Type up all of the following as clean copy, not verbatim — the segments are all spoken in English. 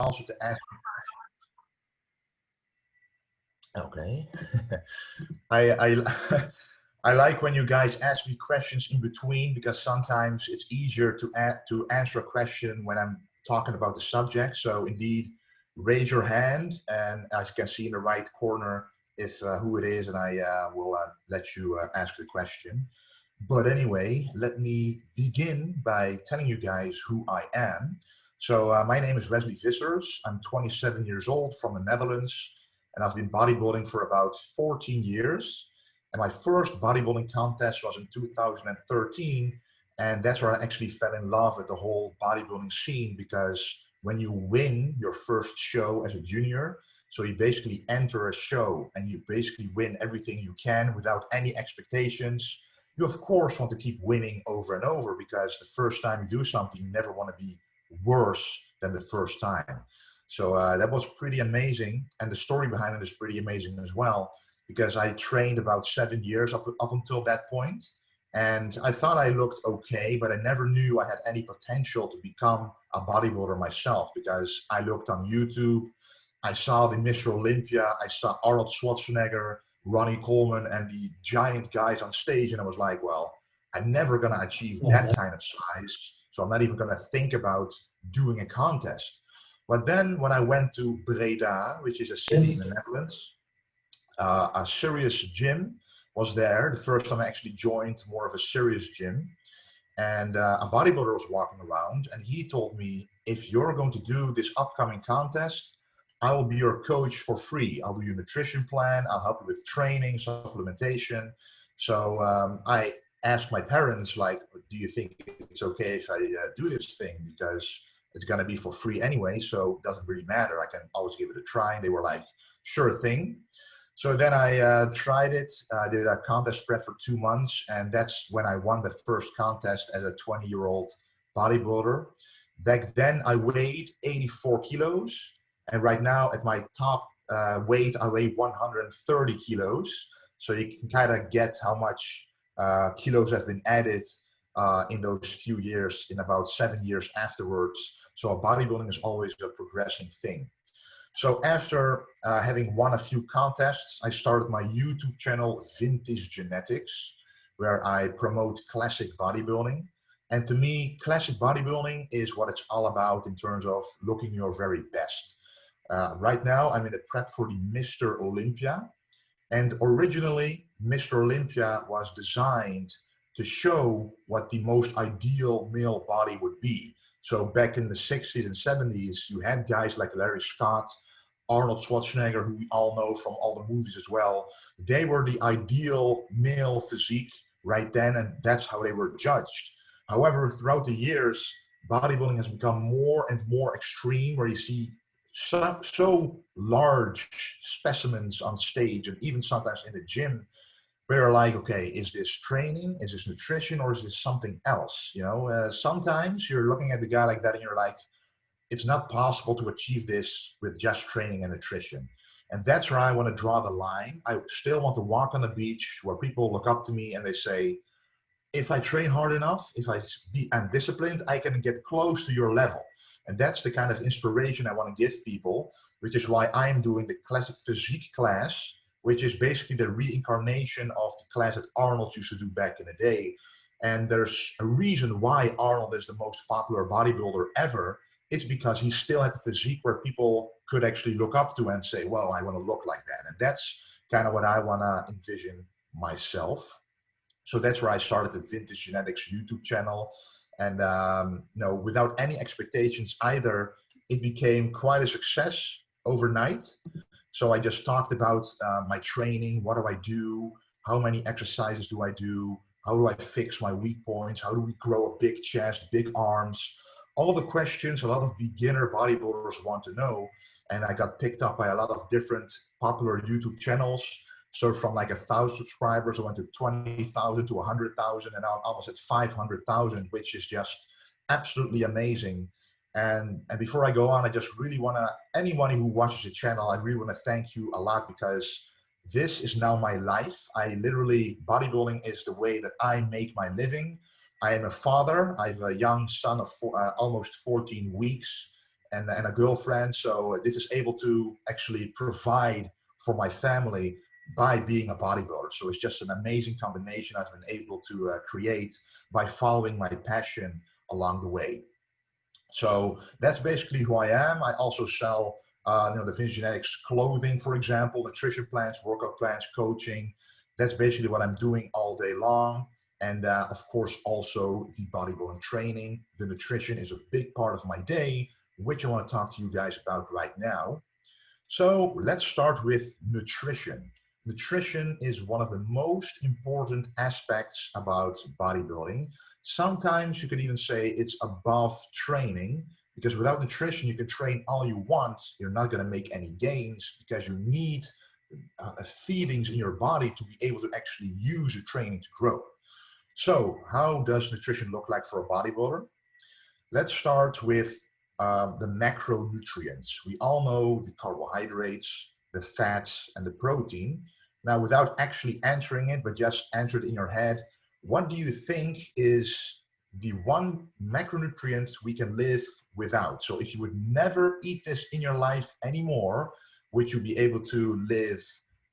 also to ask. Okay. I I like when you guys ask me questions in between, because sometimes it's easier to answer a question when I'm talking about the subject. So indeed, raise your hand, and as you can see in the right corner, if who it is, and I will let you ask the question. But anyway, let me begin by telling you guys who I am. So my name is Wesley Vissers. I'm 27 years old, from the Netherlands, and I've been bodybuilding for about 14 years. And my first bodybuilding contest was in 2013, and that's where I actually fell in love with the whole bodybuilding scene, because when you win your first show as a junior, so you basically enter a show and you basically win everything you can without any expectations. You of course want to keep winning over and over, because the first time you do something, you never want to be worse than the first time. So that was pretty amazing. And the story behind it is pretty amazing as well, because I trained about 7 years up until that point. And I thought I looked okay, but I never knew I had any potential to become a bodybuilder myself, because I looked on YouTube, I saw the Mr. Olympia, I saw Arnold Schwarzenegger, Ronnie Coleman, and the giant guys on stage, and I was like, well, I'm never gonna achieve that kind of size, so I'm not even gonna think about doing a contest. But then when I went to Breda, which is a city in the Netherlands, a serious gym was there. The first time I actually joined more of a serious gym, and a bodybuilder was walking around, and he told me, if you're going to do this upcoming contest, I will be your coach for free. I'll do your nutrition plan, I'll help you with training, supplementation. So I asked my parents, like, do you think it's okay if I do this thing, because it's going to be for free anyway, so it doesn't really matter, I can always give it a try. And they were like, sure thing. So then I tried it. I did a contest prep for 2 months, and that's when I won the first contest as a 20-year-old bodybuilder. Back then I weighed 84 kilos, and right now at my top weight, I weigh 130 kilos. So you can kind of get how much kilos have been added in those few years, in about 7 years afterwards. So bodybuilding is always a progressing thing. So after having won a few contests, I started my YouTube channel, Vintage Genetics, where I promote classic bodybuilding. And to me, classic bodybuilding is what it's all about in terms of looking your very best. Right now, I'm in the prep for the Mr. Olympia. And originally, Mr. Olympia was designed to show what the most ideal male body would be. So back in the 60s and 70s, you had guys like Larry Scott, Arnold Schwarzenegger, who we all know from all the movies as well. They were the ideal male physique right then, and that's how they were judged. However, throughout the years, bodybuilding has become more and more extreme, where you see so large specimens on stage, and even sometimes in the gym, where you're like, okay, is this training, is this nutrition, or is this something else? You know, sometimes you're looking at the guy like that and you're like, it's not possible to achieve this with just training and nutrition. And that's where I want to draw the line. I still want to walk on the beach where people look up to me and they say, if I train hard enough, if I'm disciplined, I can get close to your level. And that's the kind of inspiration I want to give people, which is why I'm doing the classic physique class, which is basically the reincarnation of the class that Arnold used to do back in the day. And there's a reason why Arnold is the most popular bodybuilder ever. It's because he still had the physique where people could actually look up to and say, well, I want to look like that. And that's kind of what I want to envision myself. So that's where I started the Vintage Genetics YouTube channel. And without any expectations either, it became quite a success overnight. So I just talked about my training. What do I do? How many exercises do I do? How do I fix my weak points? How do we grow a big chest, big arms? All the questions a lot of beginner bodybuilders want to know. And I got picked up by a lot of different popular YouTube channels. So from like 1,000 subscribers, I went to 20,000 to 100,000, and I'm almost at 500,000, which is just absolutely amazing. And before I go on, I just really want to, anyone who watches the channel, I really want to thank you a lot, because this is now my life. I literally, bodybuilding is the way that I make my living. I am a father. I have a young son of almost 14 weeks. and a girlfriend. So this is able to actually provide for my family by being a bodybuilder. So it's just an amazing combination I've been able to create by following my passion along the way. So that's basically who I am. I also sell the Vince Genetics clothing, for example, nutrition plans, workout plans, coaching. That's basically what I'm doing all day long. And of course, also the bodybuilding training. The nutrition is a big part of my day, which I want to talk to you guys about right now. So let's start with nutrition. Nutrition is one of the most important aspects about bodybuilding. Sometimes you could even say it's above training, because without nutrition, you can train all you want. You're not going to make any gains because you need feedings in your body to be able to actually use your training to grow. So how does nutrition look like for a bodybuilder? Let's start with the macronutrients. We all know the carbohydrates, the fats, and the protein. Now, without actually answering it, but just answer it in your head, what do you think is the one macronutrient we can live without? So if you would never eat this in your life anymore, would you be able to live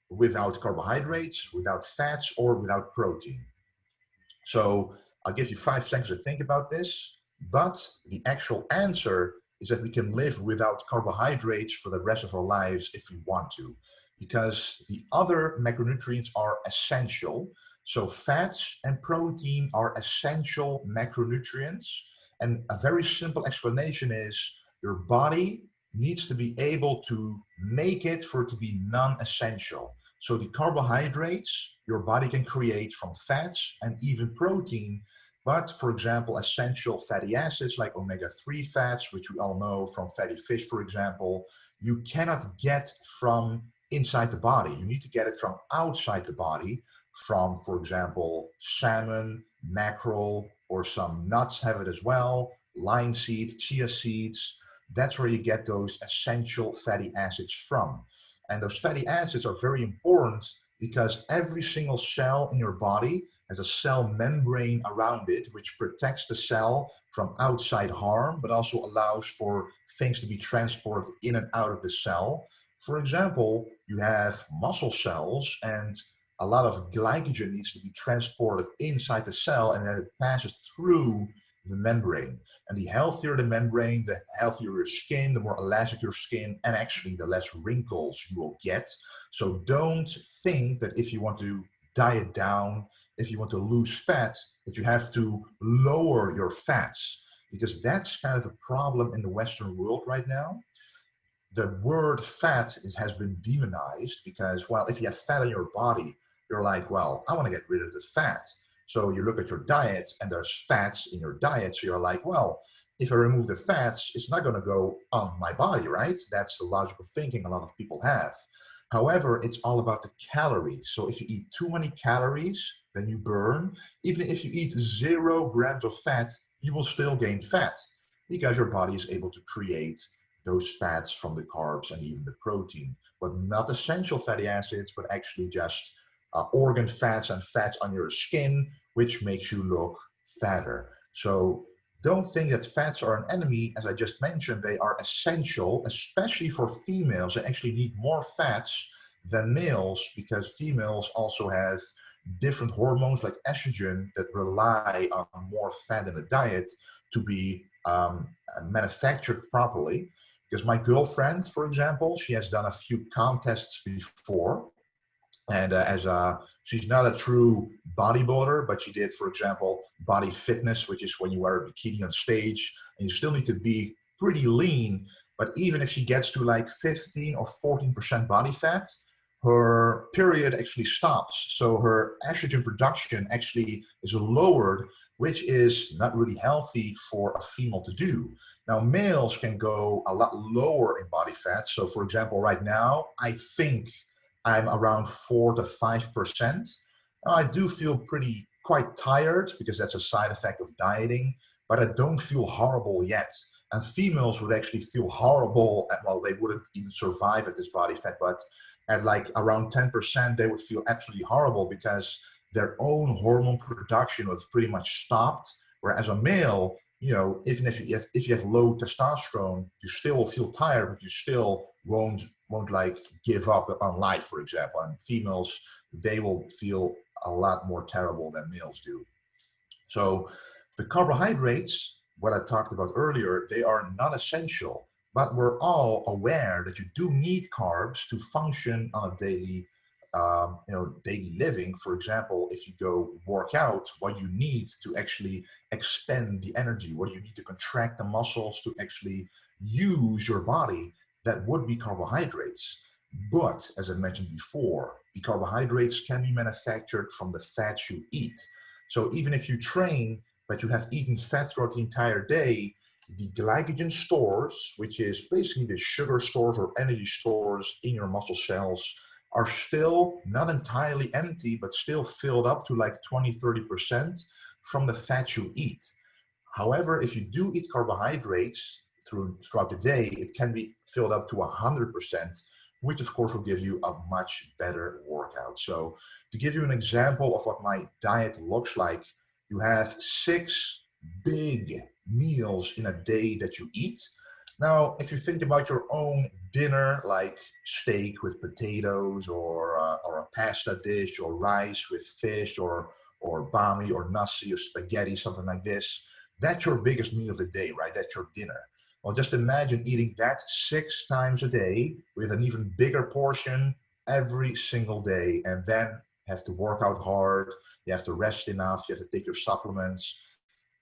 without carbohydrates, without fats, or without protein? So I'll give you 5 seconds to think about this, but the actual answer is that we can live without carbohydrates for the rest of our lives if we want to, because the other macronutrients are essential. So fats and protein are essential macronutrients. And a very simple explanation is your body needs to be able to make it for it to be non-essential. So the carbohydrates your body can create from fats and even protein, but for example, essential fatty acids like omega-3 fats, which we all know from fatty fish, for example, you cannot get from inside the body. You need to get it from outside the body, from, for example, salmon, mackerel, or some nuts have it as well, linseed, chia seeds. That's where you get those essential fatty acids from. And those fatty acids are very important because every single cell in your body has a cell membrane around it, which protects the cell from outside harm, but also allows for things to be transported in and out of the cell. For example, you have muscle cells, and a lot of glycogen needs to be transported inside the cell, and then it passes through the membrane. And the healthier the membrane, the healthier your skin, the more elastic your skin, and actually the less wrinkles you will get. So don't think that if you want to diet down, if you want to lose fat, that you have to lower your fats, because that's kind of a problem in the Western world right now. The word fat has been demonized because, well, if you have fat in your body, you're like, well, I want to get rid of the fat. So you look at your diet and there's fats in your diet. So you're like, well, if I remove the fats, it's not going to go on my body, right? That's the logical thinking a lot of people have. However, it's all about the calories. So if you eat too many calories, then you burn. Even if you eat 0 grams of fat, you will still gain fat because your body is able to create those fats from the carbs and even the protein, but not essential fatty acids, but actually just organ fats and fats on your skin, which makes you look fatter. So don't think that fats are an enemy. As I just mentioned, they are essential, especially for females. They actually need more fats than males because females also have different hormones like estrogen that rely on more fat in the diet to be manufactured properly. Because my girlfriend, for example, she has done a few contests before. And she's not a true bodybuilder, but she did, for example, body fitness, which is when you wear a bikini on stage and you still need to be pretty lean. But even if she gets to like 15 or 14% body fat, her period actually stops. So her estrogen production actually is lowered, which is not really healthy for a female to do. Now, males can go a lot lower in body fat. So for example, right now, I think I'm around 4 to 5%. I do feel quite tired because that's a side effect of dieting, but I don't feel horrible yet. And females would actually feel horrible, well, they wouldn't even survive at this body fat, but at like around 10%, they would feel absolutely horrible because their own hormone production was pretty much stopped. Whereas a male, you know, even if you have low testosterone, you still feel tired, but you still won't like give up on life, for example. And females, they will feel a lot more terrible than males do. So the carbohydrates, what I talked about earlier, they are not essential, but we're all aware that you do need carbs to function on a daily, daily living. For example, if you go work out, what you need to actually expend the energy, what you need to contract the muscles to actually use your body, that would be carbohydrates. But as I mentioned before, the carbohydrates can be manufactured from the fats you eat. So even if you train, but you have eaten fat throughout the entire day, the glycogen stores, which is basically the sugar stores or energy stores in your muscle cells, are still not entirely empty, but still filled up to like 20–30% from the fat you eat. However, if you do eat carbohydrates throughout the day, it can be filled up to 100%, which of course will give you a much better workout. So to give you an example of what my diet looks like, you have 6 big meals in a day that you eat. Now, if you think about your own dinner, like steak with potatoes, or a pasta dish, or rice with fish, or bami, or nasi, or spaghetti, something like this, that's your biggest meal of the day, right? That's your dinner. Well, just imagine eating that 6 times a day with an even bigger portion every single day, and then have to work out hard, you have to rest enough, you have to take your supplements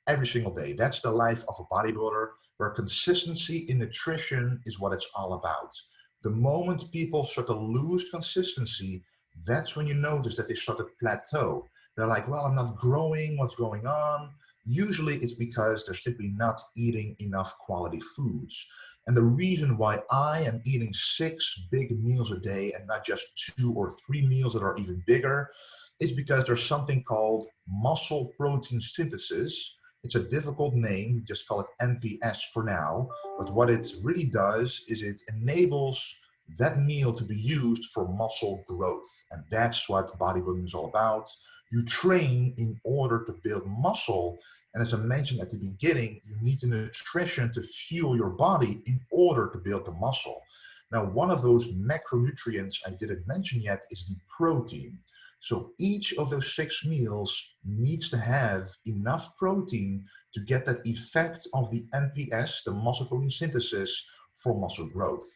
every single day. That's the life of a bodybuilder, where consistency in nutrition is what it's all about. The moment people start to lose consistency, that's when you notice that they start to plateau. They're like, well, I'm not growing, what's going on? Usually it's because they're simply not eating enough quality foods. And the reason why I am eating 6 big meals a day and not just 2 or 3 meals that are even bigger is because there's something called muscle protein synthesis. It's a difficult name, just call it MPS for now. But what it really does is it enables that meal to be used for muscle growth. And that's what bodybuilding is all about. You train in order to build muscle. And as I mentioned at the beginning, you need the nutrition to fuel your body in order to build the muscle. Now, one of those macronutrients I didn't mention yet is the protein. So each of those 6 meals needs to have enough protein to get that effect of the MPS, the muscle protein synthesis, for muscle growth.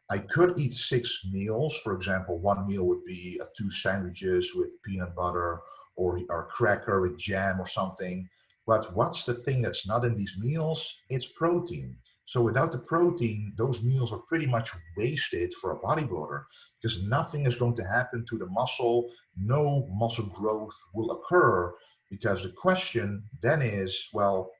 I could eat 6 meals. For example, one meal would be 2 sandwiches with peanut butter, or a cracker with jam or something. But what's the thing that's not in these meals? It's protein. So without the protein, those meals are pretty much wasted for a bodybuilder, because nothing is going to happen to the muscle. No muscle growth will occur, because the question then is, well,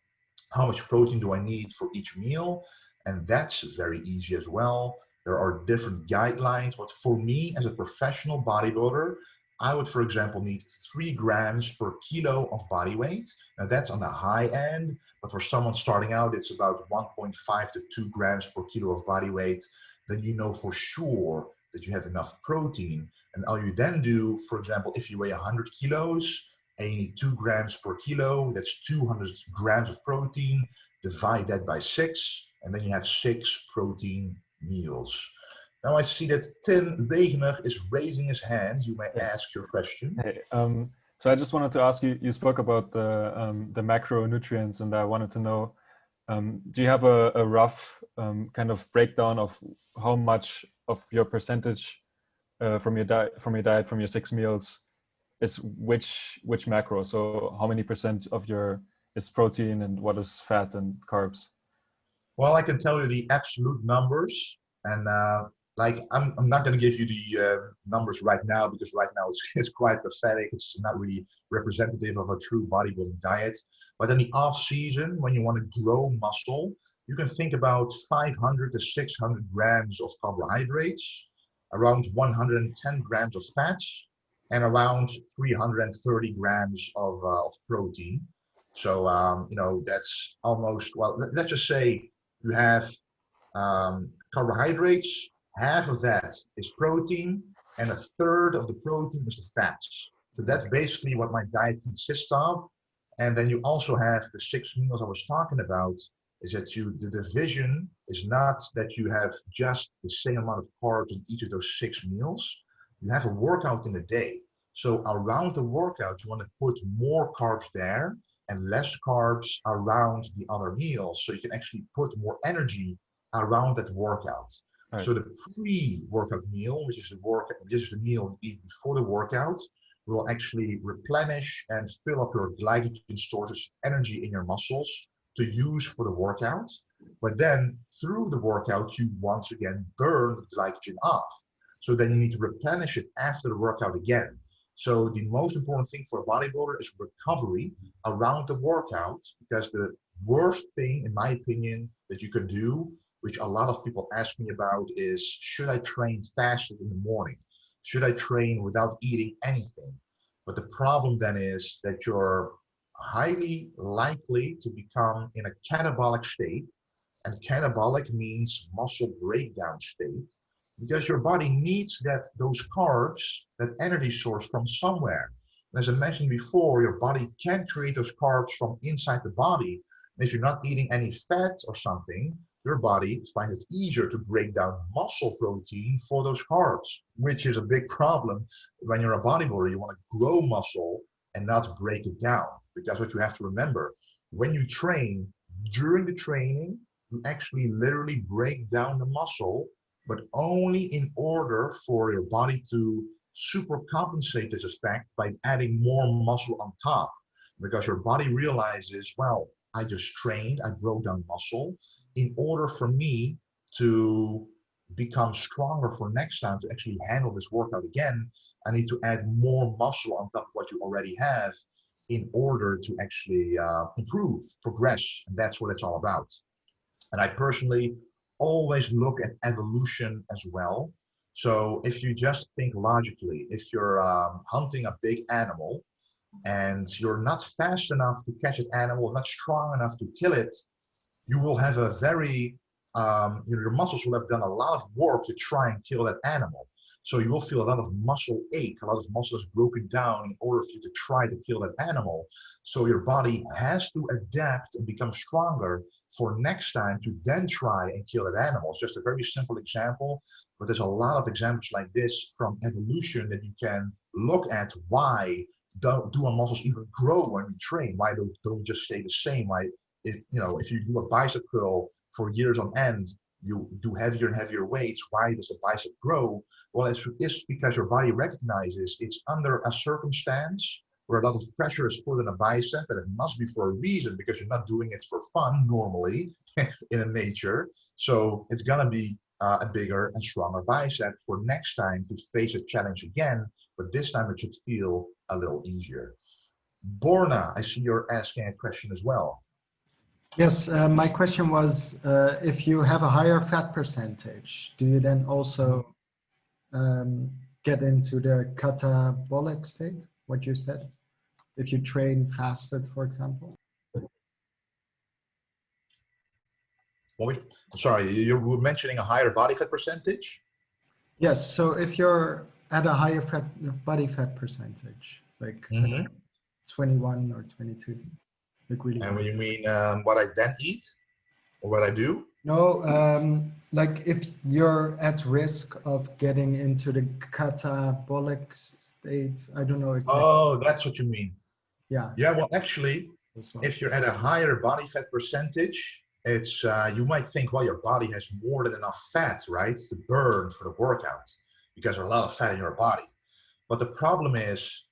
how much protein do I need for each meal? And that's very easy as well. There are different guidelines, but for me as a professional bodybuilder, I would, for example, need 3 grams per kilo of body weight. Now that's on the high end, but for someone starting out, it's about 1.5 to 2 grams per kilo of body weight. Then you know for sure that you have enough protein. And all you then do, for example, if you weigh 100 kilos and you need 2 grams per kilo, that's 200 grams of protein. Divide that by 6, and then you have 6 protein meals. Now I see that Tim Wegener is raising his hand. You may ask your question. Hey, so I just wanted to ask you, you spoke about the macronutrients, and I wanted to know, do you have a rough kind of breakdown of how much of your percentage from your diet, from your 6 meals, is which macro? So how many % of your is protein, and what is fat and carbs? Well, I can tell you the absolute numbers, and like I'm not going to give you the numbers right now, because right now it's quite pathetic. It's not really representative of a true bodybuilding diet. But in the off season, when you want to grow muscle, you can think about 500 to 600 grams of carbohydrates, around 110 grams of fats, and around 330 grams of protein. So that's almost, well, let's just say you have carbohydrates, half of that is protein, and a third of the protein is the fats. So that's basically what my diet consists of. And then you also have the 6 meals I was talking about, is that the division is not that you have just the same amount of carbs in each of those 6 meals. You have a workout in a day. So around the workout, you want to put more carbs there and less carbs around the other meals. So you can actually put more energy around that workout. Right. So the pre-workout meal, which is the meal you eat before the workout, will actually replenish and fill up your glycogen stores, energy in your muscles to use for the workout. But then through the workout, you once again burn the glycogen off. So then you need to replenish it after the workout again. So the most important thing for a bodybuilder is recovery around the workout, because the worst thing, in my opinion, that you can do, which a lot of people ask me about, is should I train fasted in the morning? Should I train without eating anything? But the problem then is that you're highly likely to become in a catabolic state, and catabolic means muscle breakdown state, because your body needs those carbs, that energy source from somewhere. And as I mentioned before, your body can create those carbs from inside the body. And if you're not eating any fat or something, your body finds it easier to break down muscle protein for those carbs, which is a big problem when you're a bodybuilder. You want to grow muscle and not break it down, because what you have to remember, when you train, during the training, you actually literally break down the muscle, but only in order for your body to super compensate this effect by adding more muscle on top. Because your body realizes, well, I just trained, I broke down muscle. In order for me to become stronger for next time, to actually handle this workout again, I need to add more muscle on top of what you already have in order to actually improve, progress. And that's what it's all about. And I personally always look at evolution as well. So if you just think logically, if you're hunting a big animal and you're not fast enough to catch an animal, not strong enough to kill it, you will have a very, your muscles will have done a lot of work to try and kill that animal. So you will feel a lot of muscle ache, a lot of muscles broken down in order for you to try to kill that animal. So your body has to adapt and become stronger for next time to then try and kill that animal. It's just a very simple example, but there's a lot of examples like this from evolution that you can look at. Why do our muscles even grow when we train? Why don't just stay the same? Why, if you do a bicep curl for years on end, you do heavier and heavier weights, why does the bicep grow? Well, it's because your body recognizes it's under a circumstance where a lot of pressure is put on a bicep, and it must be for a reason, because you're not doing it for fun normally in a nature. So it's gonna be a bigger and stronger bicep for next time to face a challenge again, but this time it should feel a little easier. Borna, I see you're asking a question as well. Yes, my question was, if you have a higher fat percentage, do you then also get into the catabolic state, what you said, if you train fasted, for example? Sorry, you were mentioning a higher body fat percentage? Yes, so if you're at a higher body fat percentage, like 21 or 22, like really. And when you mean what I then eat or what I do? No, like if you're at risk of getting into the catabolic state, I don't know exactly. Oh, that's what you mean. Yeah. Yeah, well, actually, if you're at a higher body fat percentage, it's you might think, well, your body has more than enough fat, right, to burn for the workout, because there's a lot of fat in your body. But the problem is,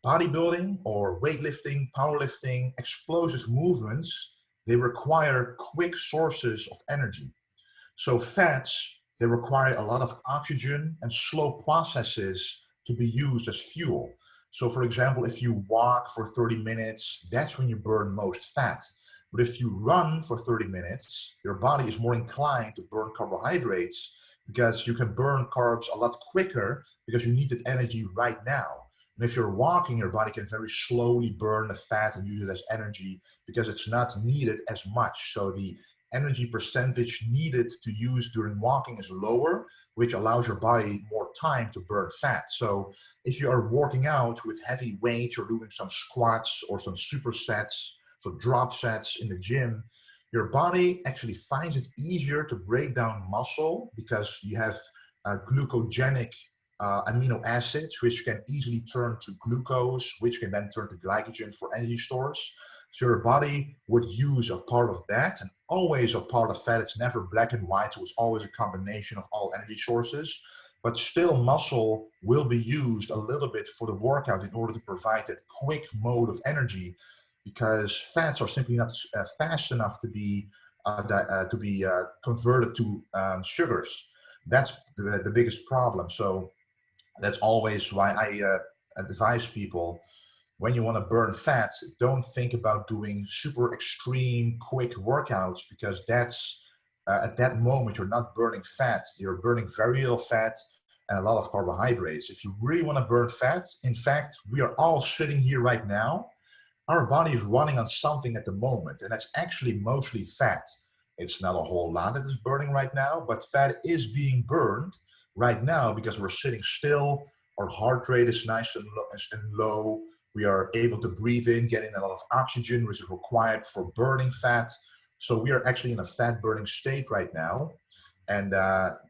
bodybuilding or weightlifting, powerlifting, explosive movements, they require quick sources of energy. So fats, they require a lot of oxygen and slow processes to be used as fuel. So for example, if you walk for 30 minutes, that's when you burn most fat. But if you run for 30 minutes, your body is more inclined to burn carbohydrates, because you can burn carbs a lot quicker because you need that energy right now. And if you're walking, your body can very slowly burn the fat and use it as energy because it's not needed as much. So the energy percentage needed to use during walking is lower, which allows your body more time to burn fat. So if you are working out with heavy weights or doing some squats or some supersets, so drop sets in the gym, your body actually finds it easier to break down muscle because you have glucogenic amino acids, which can easily turn to glucose, which can then turn to glycogen for energy stores. So your body would use a part of that, and always a part of fat. It's never black and white, so it's always a combination of all energy sources. But still, muscle will be used a little bit for the workout in order to provide that quick mode of energy, because fats are simply not fast enough to be converted to sugars. That's the biggest problem. So that's always why I advise people, when you want to burn fat, don't think about doing super extreme quick workouts, because that's at that moment you're not burning fat. You're burning very little fat and a lot of carbohydrates. If you really want to burn fat, in fact, we are all sitting here right now. Our body is running on something at the moment, and that's actually mostly fat. It's not a whole lot that is burning right now, but fat is being burned right now because we're sitting still. Our heart rate is nice and low. We are able to breathe in, getting a lot of oxygen, which is required for burning fat. So we are actually in a fat burning state right now. And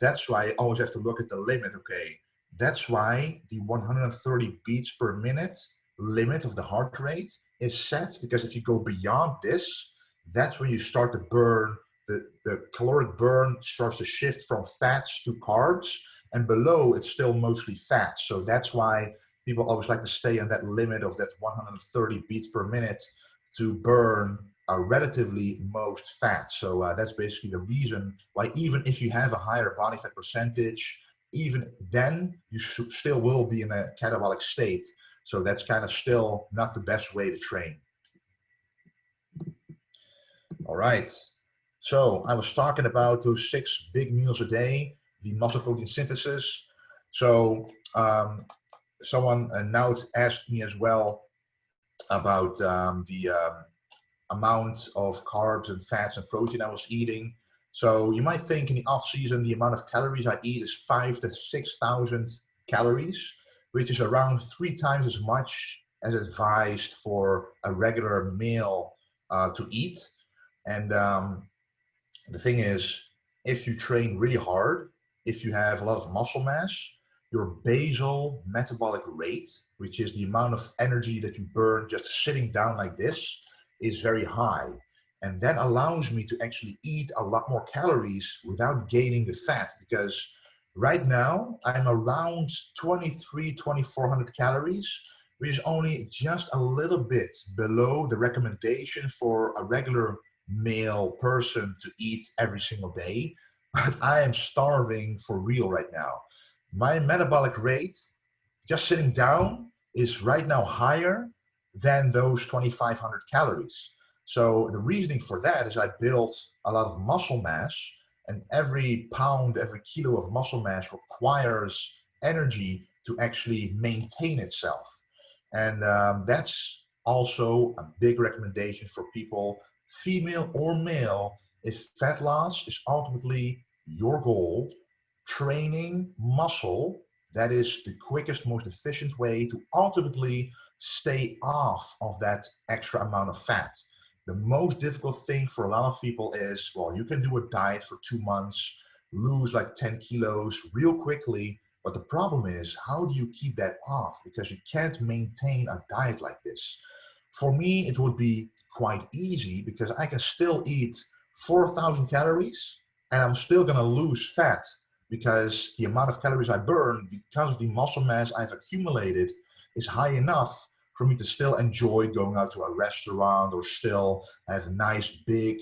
that's why I always have to look at the limit. Okay, that's why the 130 beats per minute limit of the heart rate is set, because if you go beyond this, that's when you start to burn. The caloric burn starts to shift from fats to carbs, and below it's still mostly fat. So that's why people always like to stay on that limit of that 130 beats per minute to burn relatively most fat. So that's basically the reason why, even if you have a higher body fat percentage, even then you still will be in a catabolic state. So that's kind of still not the best way to train. All right. So I was talking about those 6 big meals a day, the muscle protein synthesis. So someone now asked me as well about the amount of carbs and fats and protein I was eating. So you might think in the off season, the amount of calories I eat is 5,000 to 6,000 calories, which is around 3 times as much as advised for a regular meal to eat. And the thing is, if you train really hard, if you have a lot of muscle mass, your basal metabolic rate, which is the amount of energy that you burn just sitting down like this, is very high. And that allows me to actually eat a lot more calories without gaining the fat, because right now I'm around 2,400 calories, which is only just a little bit below the recommendation for a regular male person to eat every single day. But I am starving for real right now. My metabolic rate, just sitting down, is right now higher than those 2,500 calories. So the reasoning for that is I built a lot of muscle mass, and every pound, every kilo of muscle mass requires energy to actually maintain itself. And that's also a big recommendation for people, female or male. If fat loss is ultimately your goal, training muscle, that is the quickest, most efficient way to ultimately stay off of that extra amount of fat. The most difficult thing for a lot of people is, well, you can do a diet for 2 months, lose like 10 kilos real quickly, but the problem is, how do you keep that off? Because you can't maintain a diet like this. For me, it would be quite easy, because I can still eat 4,000 calories and I'm still gonna lose fat, because the amount of calories I burn, because of the muscle mass I've accumulated, is high enough for me to still enjoy going out to a restaurant or still have nice big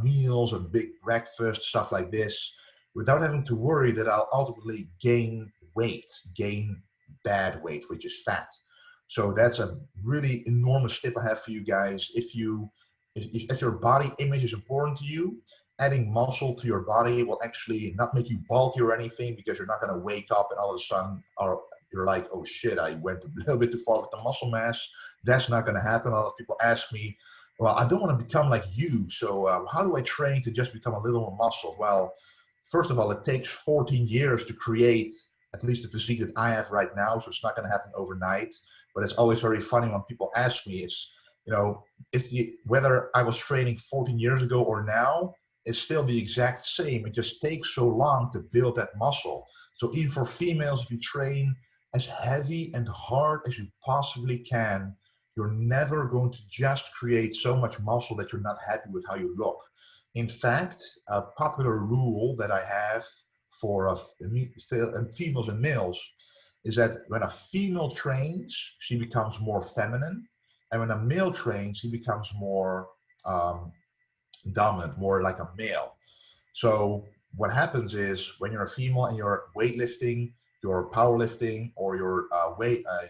meals and big breakfast, stuff like this, without having to worry that I'll ultimately gain weight, gain bad weight, which is fat. So that's a really enormous tip I have for you guys. If your body image is important to you, adding muscle to your body will actually not make you bulky or anything, because you're not going to wake up and all of a sudden you're like, oh shit, I went a little bit too far with the muscle mass. That's not going to happen. A lot of people ask me, Well, I don't want to become like you. So how do I train to just become a little more muscle? Well, first of all, it takes 14 years to create at least the physique that I have right now. So it's not going to happen overnight. But it's always very funny when people ask me, whether I was training 14 years ago or now, it's still the exact same. It just takes so long to build that muscle. So even for females, if you train as heavy and hard as you possibly can, you're never going to just create so much muscle that you're not happy with how you look. In fact, a popular rule that I have for females and males is that when a female trains, she becomes more feminine. And when a male trains, he becomes more dominant, more like a male. So what happens is when you're a female and you're weightlifting, you're powerlifting, or you're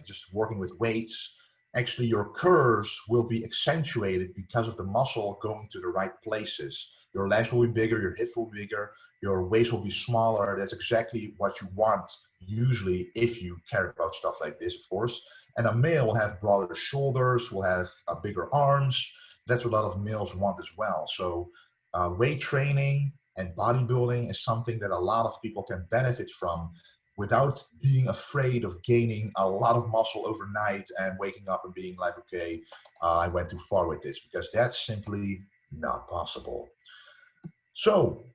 just working with weights, actually your curves will be accentuated because of the muscle going to the right places. Your legs will be bigger, your hips will be bigger, your waist will be smaller. That's exactly what you want usually if you care about stuff like this, of course. And a male will have broader shoulders, will have bigger arms. That's what a lot of males want as well. So weight training and bodybuilding is something that a lot of people can benefit from without being afraid of gaining a lot of muscle overnight and waking up and being like, okay, I went too far with this, because that's simply not possible. So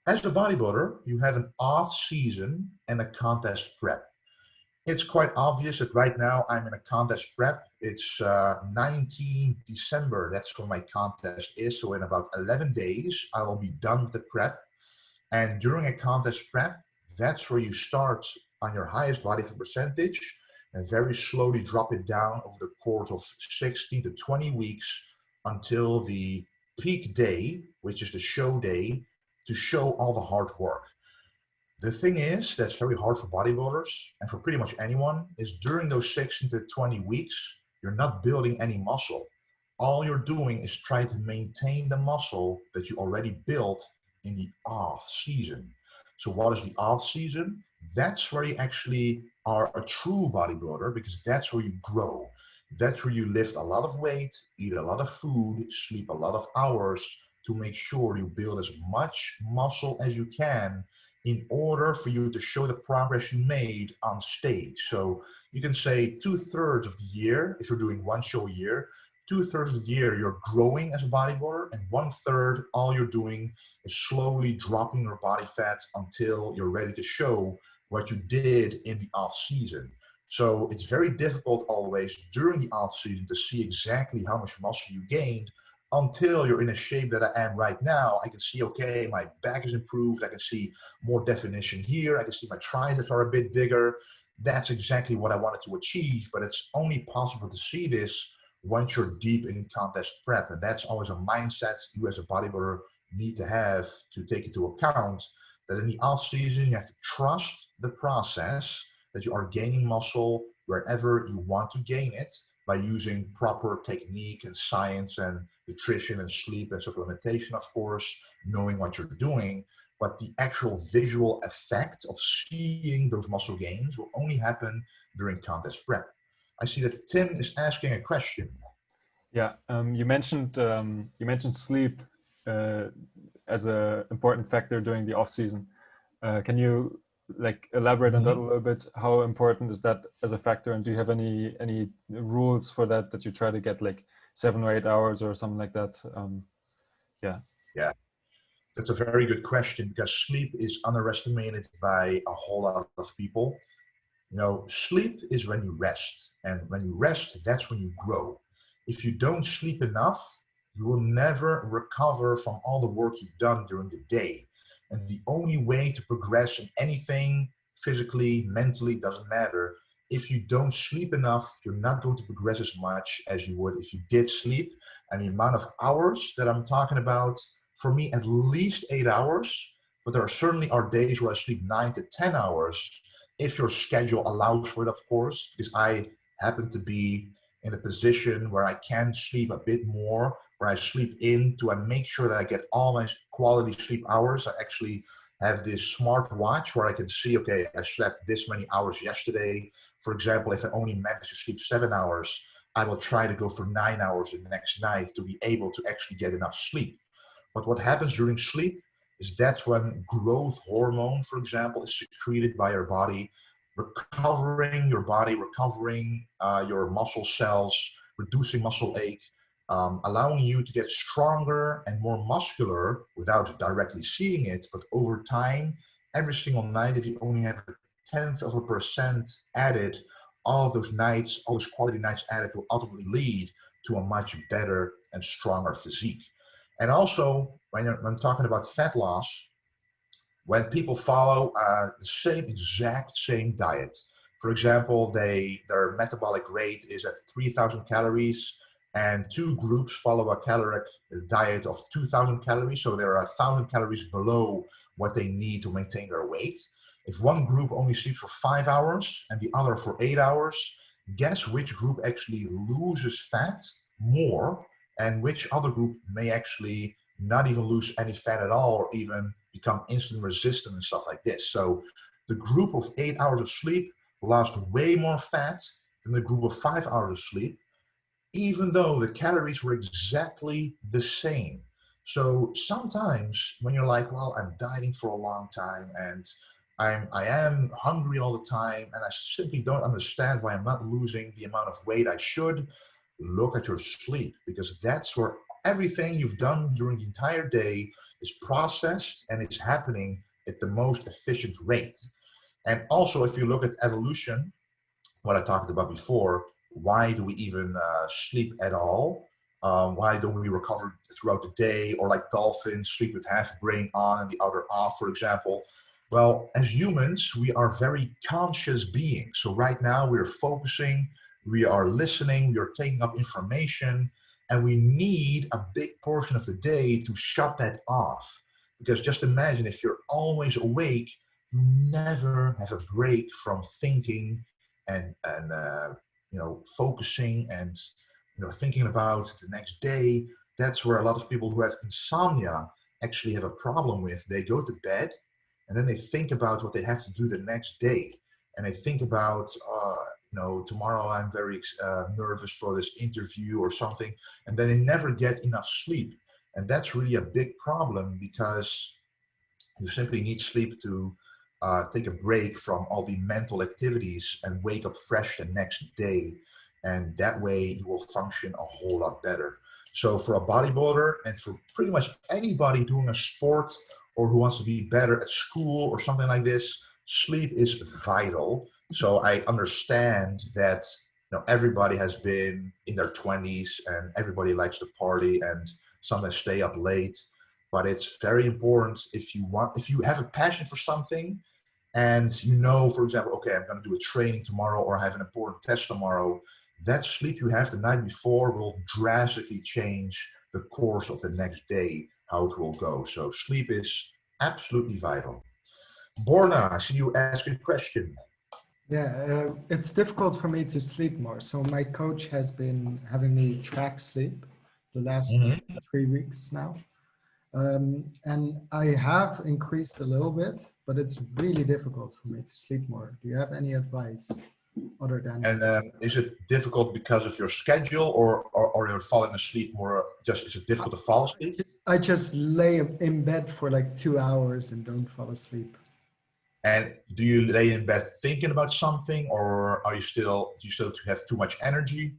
as a bodybuilder, you have an off season and a contest prep. It's quite obvious that right now I'm in a contest prep. It's 19 December. That's when my contest is. So in about 11 days, I will be done with the prep. And during a contest prep, that's where you start on your highest body fat percentage and very slowly drop it down over the course of 16 to 20 weeks until the peak day, which is the show day, to show all the hard work. The thing is, that's very hard for bodybuilders and for pretty much anyone, is during those 16 to 20 weeks, you're not building any muscle. All you're doing is trying to maintain the muscle that you already built in the off season. So what is the off season? That's where you actually are a true bodybuilder, because that's where you grow. That's where you lift a lot of weight, eat a lot of food, sleep a lot of hours to make sure you build as much muscle as you can in order for you to show the progress you made on stage. So you can say 2/3 of the year, if you're doing one show a year, 2/3 of the year you're growing as a bodybuilder, and 1/3 all you're doing is slowly dropping your body fat until you're ready to show what you did in the off season. So it's very difficult always during the off season to see exactly how much muscle you gained until you're in a shape that I am right now. I can see, okay, my back is improved. I can see more definition here. I can see my triceps are a bit bigger. That's exactly what I wanted to achieve, but it's only possible to see this once you're deep in contest prep. And that's always a mindset you as a bodybuilder need to have to take into account, that in the off season, you have to trust the process, that you are gaining muscle wherever you want to gain it by using proper technique and science and nutrition and sleep and supplementation, of course, knowing what you're doing. But the actual visual effect of seeing those muscle gains will only happen during contest prep. I see that Tim is asking a question. Yeah, you mentioned sleep as an important factor during the off season. Can you elaborate on that a little bit? How important is that as a factor, and do you have any rules for that you try to get like 7 or 8 hours or something like that? Yeah, that's a very good question, because sleep is underestimated by a whole lot of people. You know, sleep is when you rest, and when you rest, that's when you grow. If you don't sleep enough, you will never recover from all the work you've done during the day. And the only way to progress in anything, physically, mentally, doesn't matter. If you don't sleep enough, you're not going to progress as much as you would if you did sleep. And the amount of hours that I'm talking about, for me, at least 8 hours, but there are certainly days where I sleep 9 to 10 hours, if your schedule allows for it, of course, because I happen to be in a position where I can sleep a bit more, where I sleep in to make sure that I get all my quality sleep hours. I actually have this smart watch where I can see, okay, I slept this many hours yesterday. For example, if I only managed to sleep 7 hours, I will try to go for 9 hours the next night to be able to actually get enough sleep. But what happens during sleep is that's when growth hormone, for example, is secreted by your body, recovering your body, recovering your muscle cells, reducing muscle ache, allowing you to get stronger and more muscular without directly seeing it. But over time, every single night, if you only have a 0.1% added, all of those nights, all those quality nights added will ultimately lead to a much better and stronger physique. And also, when I'm talking about fat loss, when people follow the exact same diet, for example, their metabolic rate is at 3,000 calories, and two groups follow a caloric diet of 2,000 calories, so they're 1,000 calories below what they need to maintain their weight. If one group only sleeps for 5 hours and the other for 8 hours, guess which group actually loses fat more, and which other group may actually not even lose any fat at all, or even become insulin resistant and stuff like this. So the group of 8 hours of sleep lost way more fat than the group of 5 hours of sleep, even though the calories were exactly the same. So sometimes when you're like, well, I'm dieting for a long time and I am hungry all the time and I simply don't understand why I'm not losing the amount of weight I should, look at your sleep, because that's where everything you've done during the entire day is processed and it's happening at the most efficient rate. And also, if you look at evolution, what I talked about before, why do we even sleep at all? Why don't we recover throughout the day, or like dolphins sleep with half brain on and the other off, for example? Well, as humans, we are very conscious beings. So right now we're focusing, we are listening, we are taking up information, and we need a big portion of the day to shut that off. Because just imagine, if you're always awake, you never have a break from thinking and focusing and thinking about the next day. That's where a lot of people who have insomnia actually have a problem with. They go to bed and then they think about what they have to do the next day, and they think about tomorrow I'm very nervous for this interview or something, and then they never get enough sleep. And that's really a big problem, because you simply need sleep to take a break from all the mental activities and wake up fresh the next day. And that way you will function a whole lot better. So for a bodybuilder, and for pretty much anybody doing a sport or who wants to be better at school or something like this, sleep is vital. So I understand that everybody has been in their 20s and everybody likes to party and sometimes stay up late. But it's very important, if you have a passion for something, and for example, okay, I'm going to do a training tomorrow, or I have an important test tomorrow, that sleep you have the night before will drastically change the course of the next day, how it will go. So sleep is absolutely vital. Borna, I see you ask a question. Yeah, it's difficult for me to sleep more. So my coach has been having me track sleep the last 3 weeks now. And I have increased a little bit, but it's really difficult for me to sleep more. Do you have any advice other than? And is it difficult because of your schedule, or you're falling asleep more? Just is it difficult to fall asleep? I just lay in bed for like 2 hours and don't fall asleep. And do you lay in bed thinking about something, or do you still have too much energy?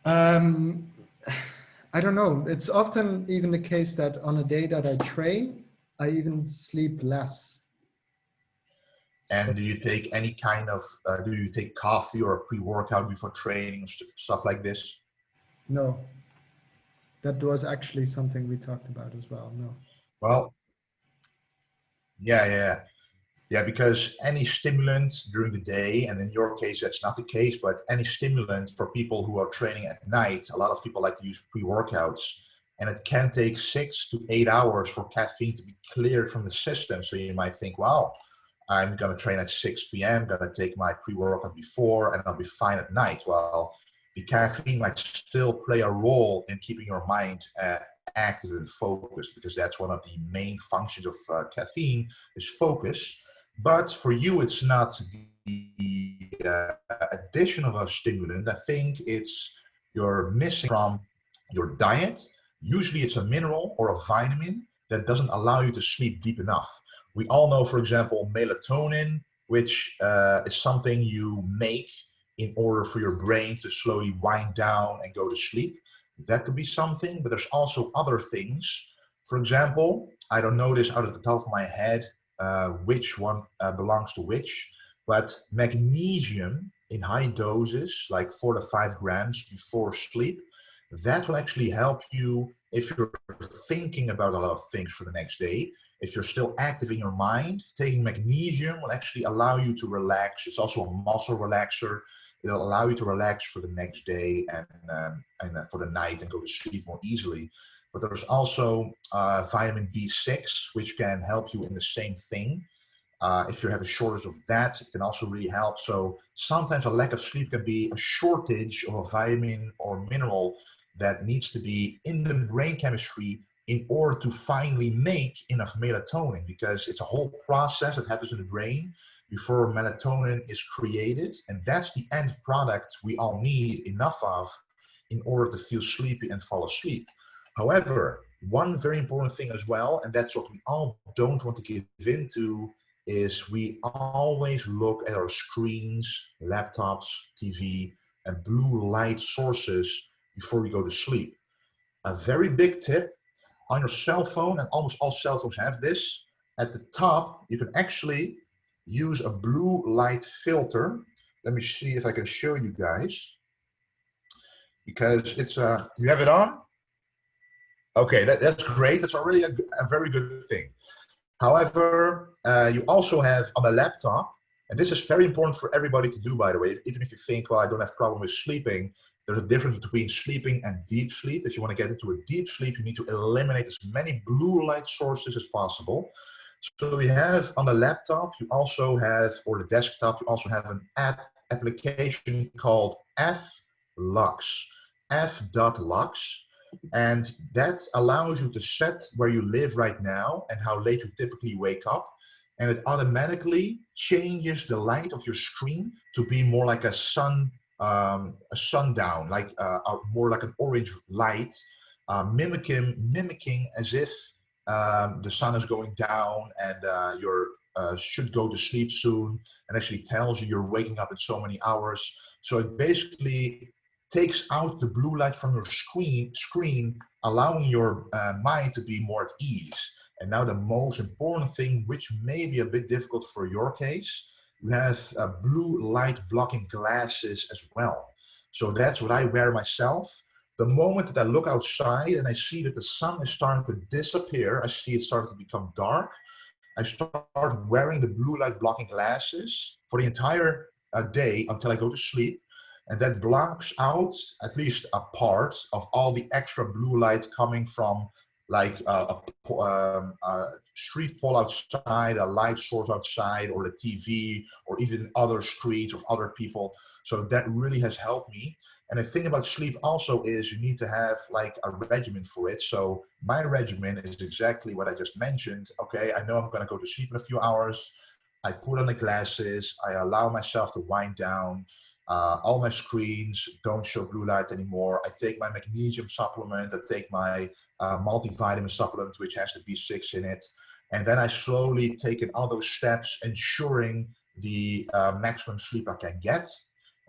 I don't know. It's often even the case that on a day that I train, I even sleep less. And do you take any kind of, do you take coffee or pre-workout before training, stuff like this? No. That was actually something we talked about as well. No. Well, yeah, because any stimulant during the day, and in your case, that's not the case, but any stimulant for people who are training at night, a lot of people like to use pre-workouts, and it can take 6 to 8 hours for caffeine to be cleared from the system. So you might think, well, I'm going to train at 6 p.m., going to take my pre-workout before, and I'll be fine at night. Well, the caffeine might still play a role in keeping your mind active and focused, because that's one of the main functions of caffeine is focus. But for you, it's not the addition of a stimulant. I think it's you're missing from your diet. Usually it's a mineral or a vitamin that doesn't allow you to sleep deep enough. We all know, for example, melatonin, which is something you make in order for your brain to slowly wind down and go to sleep. That could be something, but there's also other things. For example, I don't know this out of the top of my head, which one belongs to which, but magnesium in high doses, like 4 to 5 grams before sleep, that will actually help you if you're thinking about a lot of things for the next day. If you're still active in your mind, taking magnesium will actually allow you to relax. It's also a muscle relaxer. It'll allow you to relax for the next day and for the night and go to sleep more easily. But there's also vitamin B6, which can help you in the same thing. If you have a shortage of that, it can also really help. So sometimes a lack of sleep can be a shortage of a vitamin or mineral that needs to be in the brain chemistry in order to finally make enough melatonin, because it's a whole process that happens in the brain before melatonin is created. And that's the end product we all need enough of in order to feel sleepy and fall asleep. However, one very important thing as well, and that's what we all don't want to give into, is we always look at our screens, laptops, TV, and blue light sources before we go to sleep. A very big tip on your cell phone, and almost all cell phones have this, at the top, you can actually use a blue light filter. Let me see if I can show you guys, because it's, you have it on? Okay, that's great. That's already a very good thing. However, you also have on the laptop, and this is very important for everybody to do, by the way, even if you think, well, I don't have problem with sleeping, there's a difference between sleeping and deep sleep. If you want to get into a deep sleep, you need to eliminate as many blue light sources as possible. So we have on the laptop, you also have, or the desktop, you also have an application called F-Lux, F.Lux. And that allows you to set where you live right now and how late you typically wake up. And it automatically changes the light of your screen to be more like a sundown, like more like an orange light, mimicking as if the sun is going down and you should go to sleep soon, and actually tells you you're waking up in so many hours. So it basically takes out the blue light from your screen, allowing your mind to be more at ease. And now the most important thing, which may be a bit difficult for your case, you have blue light blocking glasses as well. So that's what I wear myself. The moment that I look outside and I see that the sun is starting to disappear, I see it starting to become dark, I start wearing the blue light blocking glasses for the entire day until I go to sleep. And that blocks out at least a part of all the extra blue light coming from like a street pole outside, a light source outside, or the TV, or even other screens of other people. So that really has helped me. And the thing about sleep also is you need to have like a regimen for it. So my regimen is exactly what I just mentioned. Okay, I know I'm going to go to sleep in a few hours. I put on the glasses. I allow myself to wind down. All my screens don't show blue light anymore. I take my magnesium supplement. I take my multivitamin supplement, which has the B6 in it. And then I slowly take in all those steps, ensuring the maximum sleep I can get.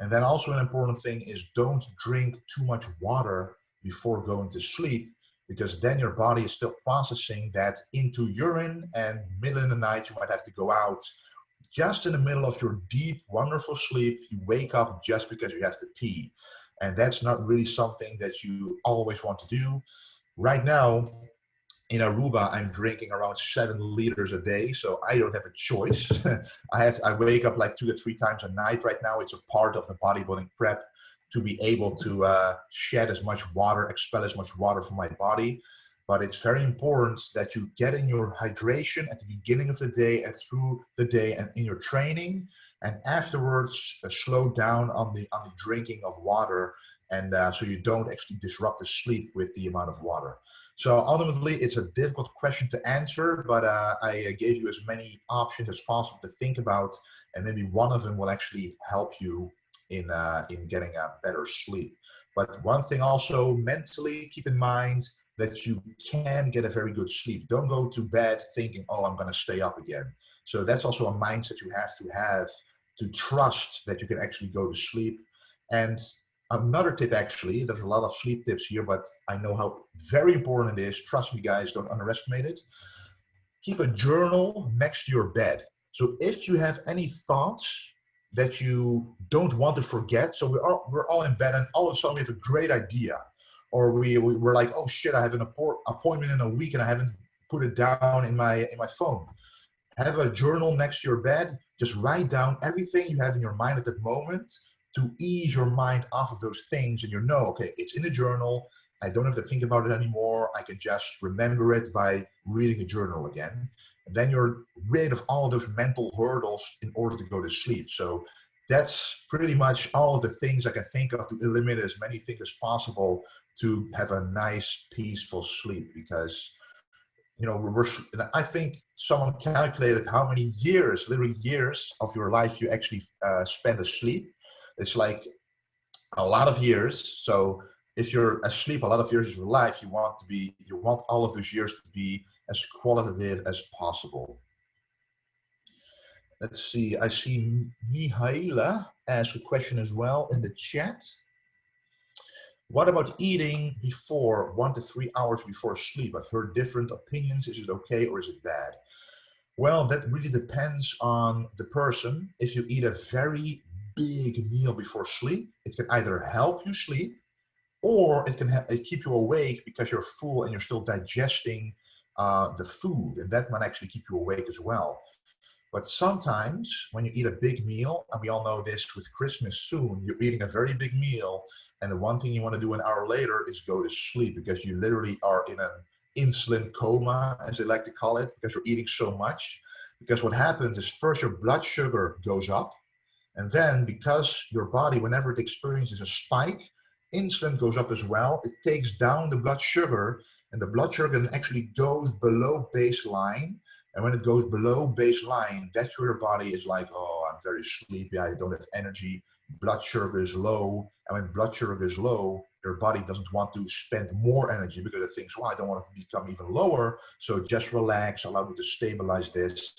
And then also an important thing is don't drink too much water before going to sleep, because then your body is still processing that into urine, and middle of the night you might have to go out. Just in the middle of your deep, wonderful sleep, you wake up just because you have to pee. And that's not really something that you always want to do. Right now, in Aruba, I'm drinking around 7 liters a day, so I don't have a choice. I wake up like 2 to 3 times a night right now. It's a part of the bodybuilding prep to be able to shed as much water, expel as much water from my body. But it's very important that you get in your hydration at the beginning of the day and through the day and in your training, and afterwards slow down on the drinking of water, and so you don't actually disrupt the sleep with the amount of water. So ultimately, it's a difficult question to answer, but I gave you as many options as possible to think about, and maybe one of them will actually help you in getting a better sleep. But one thing also, mentally, keep in mind that you can get a very good sleep. Don't go to bed thinking, oh, I'm going to stay up again. So that's also a mindset you have to trust that you can actually go to sleep. And another tip, actually, there's a lot of sleep tips here, but I know how very important it is. Trust me, guys, don't underestimate it. Keep a journal next to your bed. So if you have any thoughts that you don't want to forget, so we're all in bed and all of a sudden we have a great idea, or we're like, oh shit, I have an appointment in a week and I haven't put it down in my phone. Have a journal next to your bed. Just write down everything you have in your mind at that moment to ease your mind off of those things, and you know, okay, it's in a journal. I don't have to think about it anymore. I can just remember it by reading the journal again. And then you're rid of all of those mental hurdles in order to go to sleep. So that's pretty much all of the things I can think of to eliminate as many things as possible to have a nice, peaceful sleep. Because, you know, I think someone calculated how many years, literally years of your life you actually spend asleep. It's like a lot of years. So if you're asleep a lot of years of your life, you want all of those years to be as qualitative as possible. Let's see, I see Mihaela ask a question as well in the chat. What about eating before 1 to 3 hours before sleep? I've heard different opinions. Is it okay or is it bad? Well, that really depends on the person. If you eat a very big meal before sleep, it can either help you sleep or it can keep you awake because you're full and you're still digesting the food, and that might actually keep you awake as well. But sometimes when you eat a big meal, and we all know this with Christmas soon, you're eating a very big meal, and the one thing you want to do an hour later is go to sleep because you literally are in an insulin coma, as they like to call it, because you're eating so much. Because what happens is first your blood sugar goes up, and then because your body, whenever it experiences a spike, insulin goes up as well. It takes down the blood sugar, and the blood sugar then actually goes below baseline. And when it goes below baseline, that's where your body is like, oh, I'm very sleepy, I don't have energy, blood sugar is low. And when blood sugar is low, your body doesn't want to spend more energy because it thinks, well, I don't want to become even lower. So just relax, allow me to stabilize this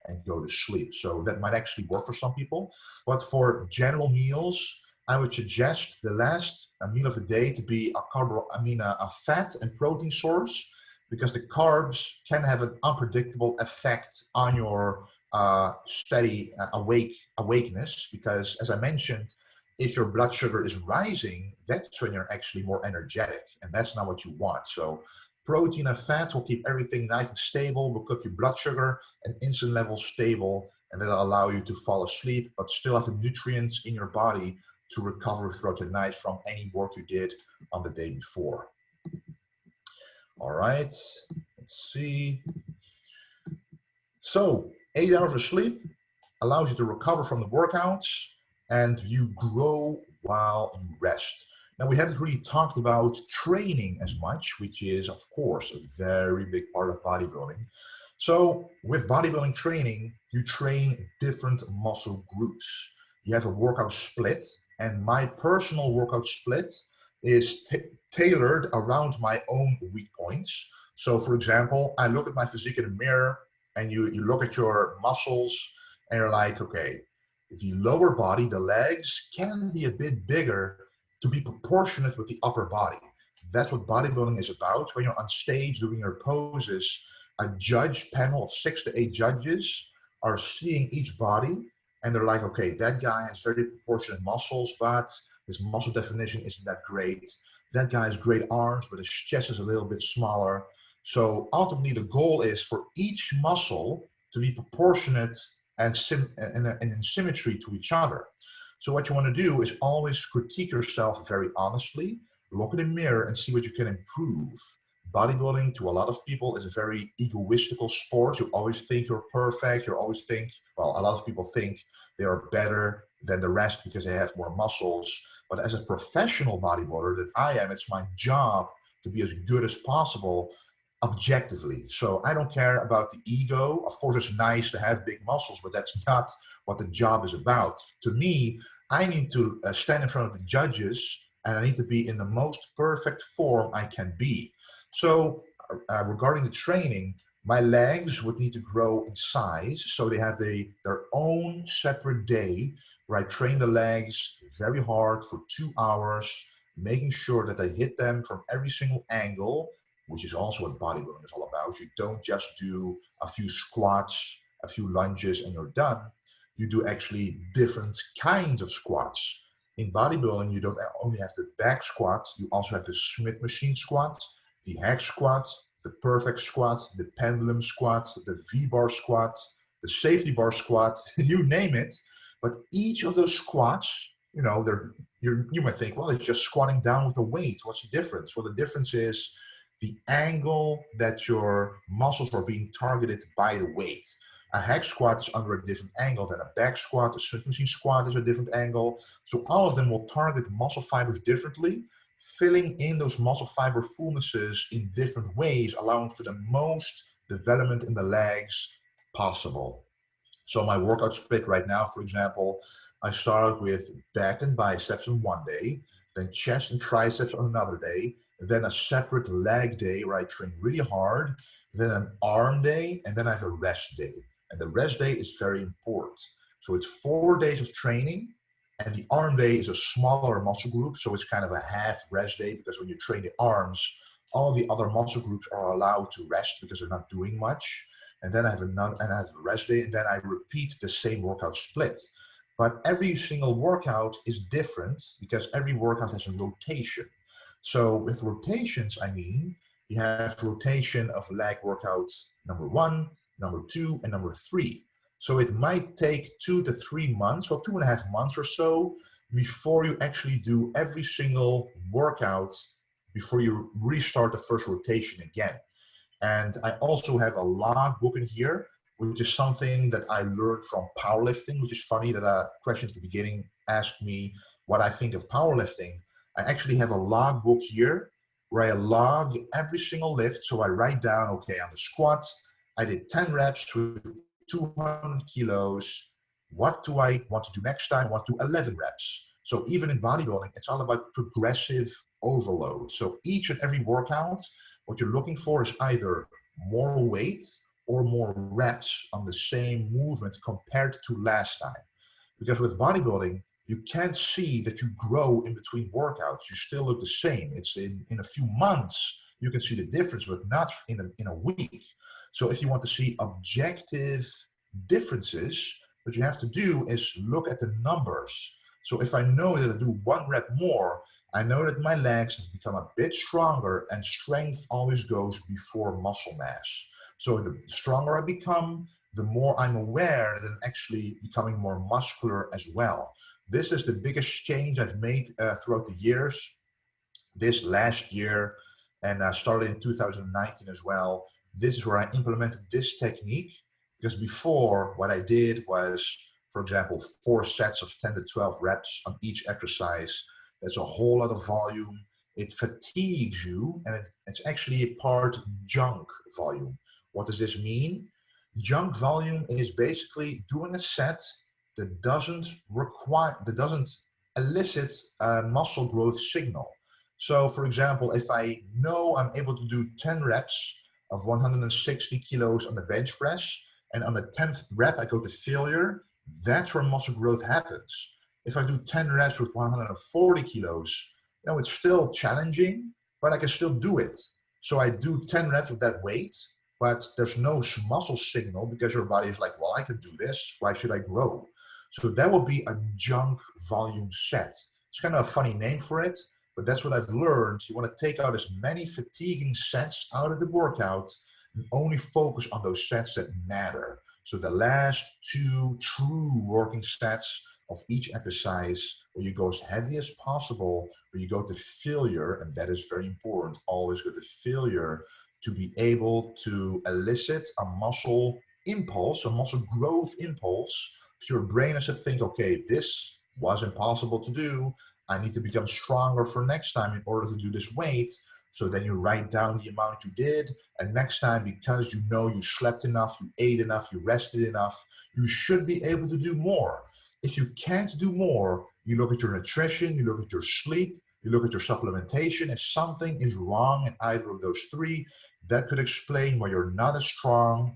and go to sleep. So that might actually work for some people. But for general meals, I would suggest the last meal of the day to be a fat and protein source, because the carbs can have an unpredictable effect on your steady awakeness. Because as I mentioned, if your blood sugar is rising, that's when you're actually more energetic, and that's not what you want. So protein and fat will keep everything nice and stable, will keep your blood sugar and insulin levels stable, and that'll allow you to fall asleep, but still have the nutrients in your body to recover throughout the night from any work you did on the day before. All right, let's see. So 8 hours of sleep allows you to recover from the workouts, and you grow while you rest. Now, we haven't really talked about training as much, which is, of course, a very big part of bodybuilding. So with bodybuilding training, you train different muscle groups. You have a workout split, and my personal workout split is tailored around my own weak points. So for example, I look at my physique in the mirror, and you look at your muscles, and you're like, okay, the lower body, the legs, can be a bit bigger to be proportionate with the upper body. That's what bodybuilding is about. When you're on stage doing your poses, a judge panel of 6 to 8 judges are seeing each body, and they're like, okay, that guy has very proportionate muscles, but his muscle definition isn't that great. That guy has great arms, but his chest is a little bit smaller. So ultimately, the goal is for each muscle to be proportionate and in symmetry to each other. So what you want to do is always critique yourself very honestly, look in the mirror and see what you can improve. Bodybuilding, to a lot of people, is a very egoistical sport. You always think you're perfect. You always think, well, a lot of people think they are better than the rest because they have more muscles. But as a professional bodybuilder that I am, it's my job to be as good as possible objectively. So I don't care about the ego. Of course, it's nice to have big muscles, but that's not what the job is about. To me, I need to stand in front of the judges, and I need to be in the most perfect form I can be. So regarding the training, my legs would need to grow in size, so they have their own separate day where I train the legs very hard for 2 hours, making sure that I hit them from every single angle, which is also what bodybuilding is all about. You don't just do a few squats, a few lunges, and you're done. You do actually different kinds of squats. In bodybuilding, you don't only have the back squat, you also have the Smith machine squat, the hack squat, the perfect squat, the pendulum squat, the V-bar squat, the safety bar squat, you name it. But each of those squats, you know, you might think, well, it's just squatting down with a weight. What's the difference? Well, the difference is the angle that your muscles are being targeted by the weight. A hack squat is under a different angle than a back squat. A Smith machine squat is a different angle. So all of them will target muscle fibers differently, filling in those muscle fiber fullnesses in different ways, allowing for the most development in the legs possible. So my workout split right now, for example, I started with back and biceps on one day, then chest and triceps on another day, then a separate leg day where I train really hard, then an arm day, and then I have a rest day. And the rest day is very important. So it's 4 days of training, and the arm day is a smaller muscle group, so it's kind of a half rest day, because when you train the arms, all the other muscle groups are allowed to rest because they're not doing much. And then I have a rest day, and then I repeat the same workout split. But every single workout is different because every workout has a rotation. So with rotations, I mean, you have rotation of leg workouts number 1, number 2, and number 3. So it might take 2 to 3 months, or 2.5 months or so, before you actually do every single workout before you restart the first rotation again. And I also have a logbook in here, which is something that I learned from powerlifting, which is funny that questions at the beginning asked me what I think of powerlifting. I actually have a logbook here where I log every single lift. So I write down, okay, on the squat, I did 10 reps with 200 kilos. What do I want to do next time? I want to do 11 reps. So even in bodybuilding, it's all about progressive overload. So each and every workout, what you're looking for is either more weight or more reps on the same movement compared to last time. Because with bodybuilding, you can't see that you grow in between workouts. You still look the same. It's in a few months, you can see the difference, but not in a week. So if you want to see objective differences, what you have to do is look at the numbers. So if I know that I do 1 rep more, I know that my legs have become a bit stronger, and strength always goes before muscle mass. So the stronger I become, the more I'm aware that I'm actually becoming more muscular as well. This is the biggest change I've made throughout the years. This last year, and started in 2019 as well, this is where I implemented this technique, because before what I did was, for example, 4 sets of 10 to 12 reps on each exercise. That's a whole lot of volume. It fatigues you, and it's actually a part junk volume. What does this mean? Junk volume is basically doing a set that doesn't elicit a muscle growth signal. So for example, if I know I'm able to do 10 reps of 160 kilos on the bench press, and on the 10th rep I go to failure, that's where muscle growth happens. If I do 10 reps with 140 kilos, you know, it's still challenging, but I can still do it. So I do 10 reps with that weight, but there's no muscle signal because your body is like, well, I can do this. Why should I grow? So that will be a junk volume set. It's kind of a funny name for it, but that's what I've learned. You want to take out as many fatiguing sets out of the workout and only focus on those sets that matter. So the last 2 true working sets of each exercise, where you go as heavy as possible, where you go to failure, and that is very important, always go to failure, to be able to elicit a muscle impulse, a muscle growth impulse. So your brain has to think, okay, this was impossible to do. I need to become stronger for next time in order to do this weight. So then you write down the amount you did, and next time, because you know you slept enough, you ate enough, you rested enough, you should be able to do more. If you can't do more, you look at your nutrition, you look at your sleep, you look at your supplementation. If something is wrong in either of those three, that could explain why you're not as strong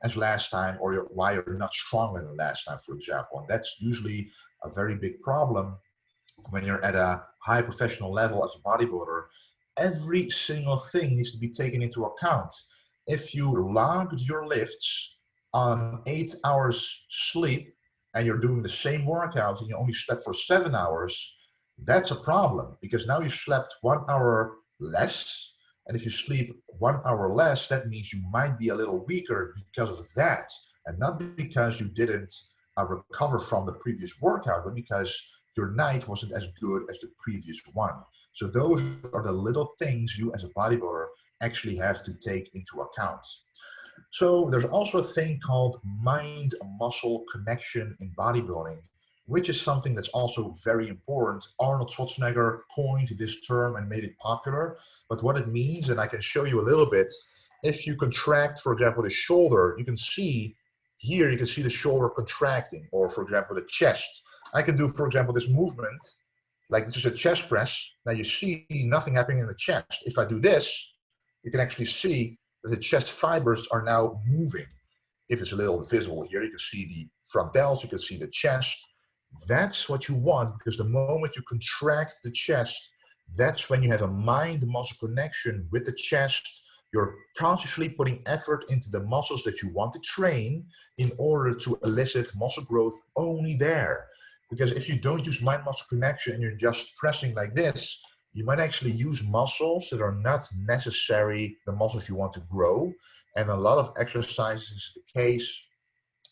as last time, or why you're not stronger than last time, for example. And that's usually a very big problem when you're at a high professional level as a bodybuilder. Every single thing needs to be taken into account. If you logged your lifts on 8 hours sleep and you're doing the same workout and you only slept for 7 hours, that's a problem, because now you slept 1 hour less. And if you sleep 1 hour less, that means you might be a little weaker because of that, and not because you didn't recover from the previous workout, but because your night wasn't as good as the previous one. So those are the little things you as a bodybuilder actually have to take into account. So there's also a thing called mind-muscle connection in bodybuilding, which is something that's also very important. Arnold Schwarzenegger coined this term and made it popular. But what it means, and I can show you a little bit, if you contract, for example, the shoulder, you can see here, you can see the shoulder contracting, or for example, the chest. I can do, for example, this movement, like this is a chest press. Now you see nothing happening in the chest. If I do this, you can actually see that the chest fibers are now moving. If it's a little visible here, you can see the frontals, you can see the chest. That's what you want, because the moment you contract the chest, that's when you have a mind-muscle connection with the chest. You're consciously putting effort into the muscles that you want to train in order to elicit muscle growth only there. Because if you don't use mind-muscle connection and you're just pressing like this, you might actually use muscles that are not necessarily the muscles you want to grow. And a lot of exercises is the case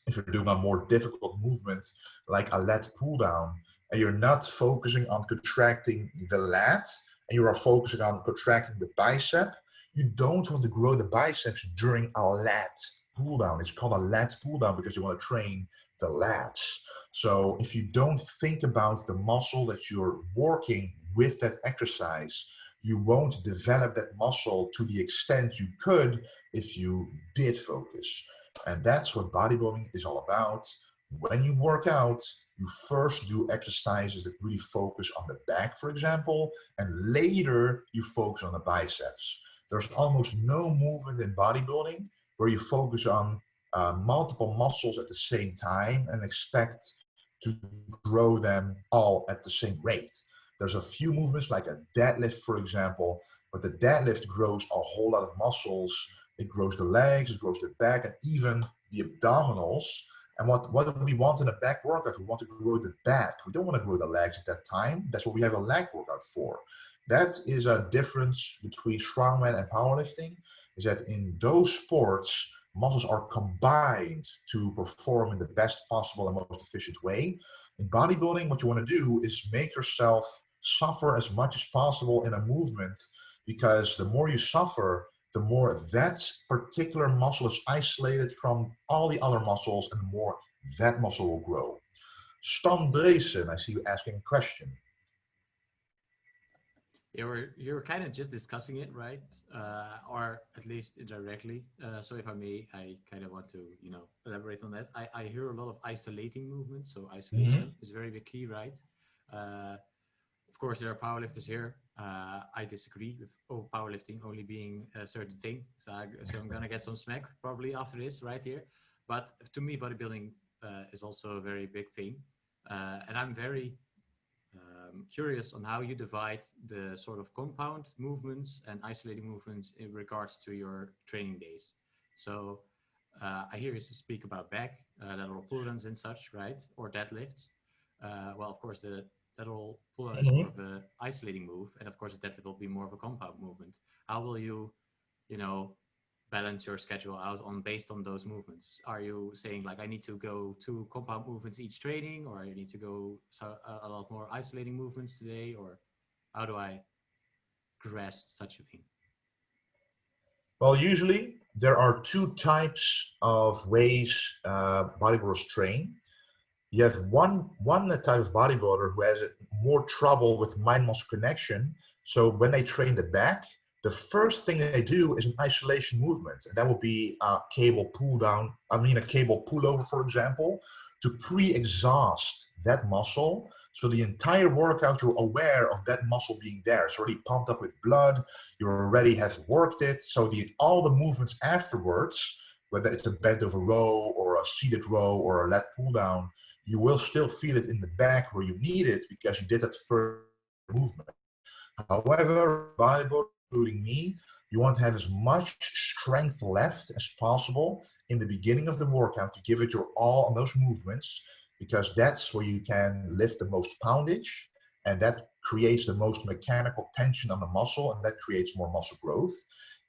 if you're doing a more difficult movement like a lat pull down, and you're not focusing on contracting the lat, and you are focusing on contracting the bicep. You don't want to grow the biceps during a lat pull down. It's called a lat pull down because you want to train the lats. So if you don't think about the muscle that you're working with that exercise, you won't develop that muscle to the extent you could if you did focus. And that's what bodybuilding is all about. When you work out, you first do exercises that really focus on the back, for example, and later you focus on the biceps. There's almost no movement in bodybuilding where you focus on multiple muscles at the same time and expect to grow them all at the same rate. There's a few movements like a deadlift, for example, but the deadlift grows a whole lot of muscles. It grows the legs, it grows the back, and even the abdominals. And what do we want in a back workout? We want to grow the back. We don't want to grow the legs at that time. That's what we have a leg workout for. That is a difference between strongman and powerlifting, is that in those sports, muscles are combined to perform in the best possible and most efficient way. In bodybuilding, what you want to do is make yourself suffer as much as possible in a movement, because the more you suffer, the more that particular muscle is isolated from all the other muscles, and the more that muscle will grow. Stan Dreesen, I see you asking a question. Yeah, you're kind of just discussing it, right? Or at least indirectly. So if I may, I kind of want to, elaborate on that. I hear a lot of isolating movements. So isolation is very big key, right? Of course, there are powerlifters here. I disagree with powerlifting only being a certain thing. So I'm going to get some smack probably after this right here. But to me, bodybuilding is also a very big thing. And I'm very curious on how you divide the sort of compound movements and isolating movements in regards to your training days. So I hear you speak about back, lateral pull-downs and such, right? Or deadlifts. Well, of course, the lateral pull-down is more of an isolating move, and of course, the deadlift will be more of a compound movement. How will you, balance your schedule out based on those movements? Are you saying like I need to go 2 compound movements each training, or I need to go a lot more isolating movements today, or how do I grasp such a thing? Well, usually there are 2 types of ways bodybuilders train. You have one type of bodybuilder who has more trouble with mind-muscle connection, So when they train the back, the first thing they do is an isolation movement, and that will be a cable pull down, a cable pullover, for example, to pre-exhaust that muscle. So the entire workout, you're aware of that muscle being there. It's already pumped up with blood. You already have worked it. So all the movements afterwards, whether it's a bent over row or a seated row or a lat pull down, you will still feel it in the back where you need it because you did that first movement. However, bodybuilders, including me, you want to have as much strength left as possible in the beginning of the workout to give it your all on those movements, because that's where you can lift the most poundage, and that creates the most mechanical tension on the muscle, and that creates more muscle growth.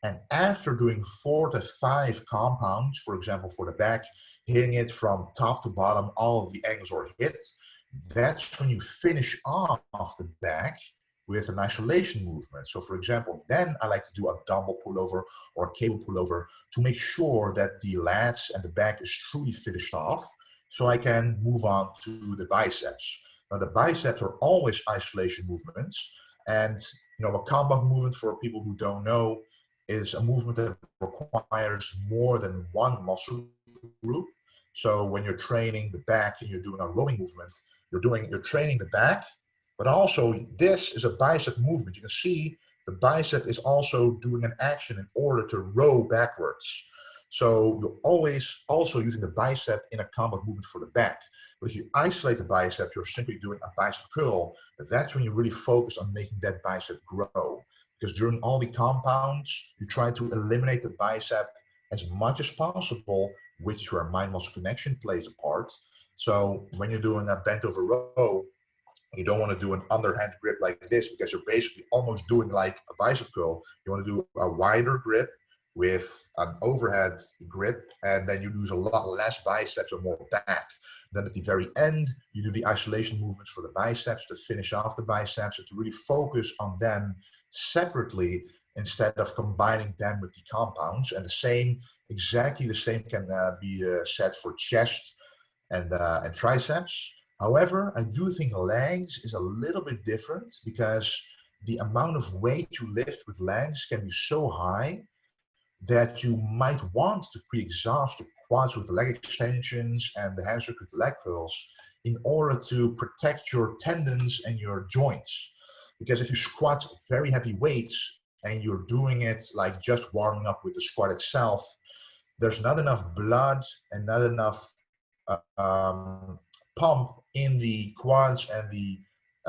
And after doing 4 to 5 compounds, for example, for the back, hitting it from top to bottom, all of the angles are hit, that's when you finish off the back with an isolation movement. So for example, then I like to do a dumbbell pullover or a cable pullover to make sure that the lats and the back is truly finished off, so I can move on to the biceps. Now the biceps are always isolation movements, and a compound movement, for people who don't know, is a movement that requires more than one muscle group. So when you're training the back and you're doing a rowing movement, you're training the back, but also this is a bicep movement. You can see the bicep is also doing an action in order to row backwards. So you're always also using the bicep in a compound movement for the back. But if you isolate the bicep, you're simply doing a bicep curl. That's when you really focus on making that bicep grow. Because during all the compounds, you try to eliminate the bicep as much as possible, which is where mind-muscle connection plays a part. So when you're doing a bent over row, you don't want to do an underhand grip like this, because you're basically almost doing like a bicep curl. You want to do a wider grip with an overhead grip, and then you lose a lot less biceps or more back. Then at the very end, you do the isolation movements for the biceps to finish off the biceps, and to really focus on them separately instead of combining them with the compounds. And exactly the same can be said for chest and triceps. However, I do think legs is a little bit different, because the amount of weight you lift with legs can be so high that you might want to pre-exhaust the quads with the leg extensions and the hamstrings with the leg curls in order to protect your tendons and your joints. Because if you squat very heavy weights and you're doing it like just warming up with the squat itself, there's not enough blood and not enough pump in the quads and the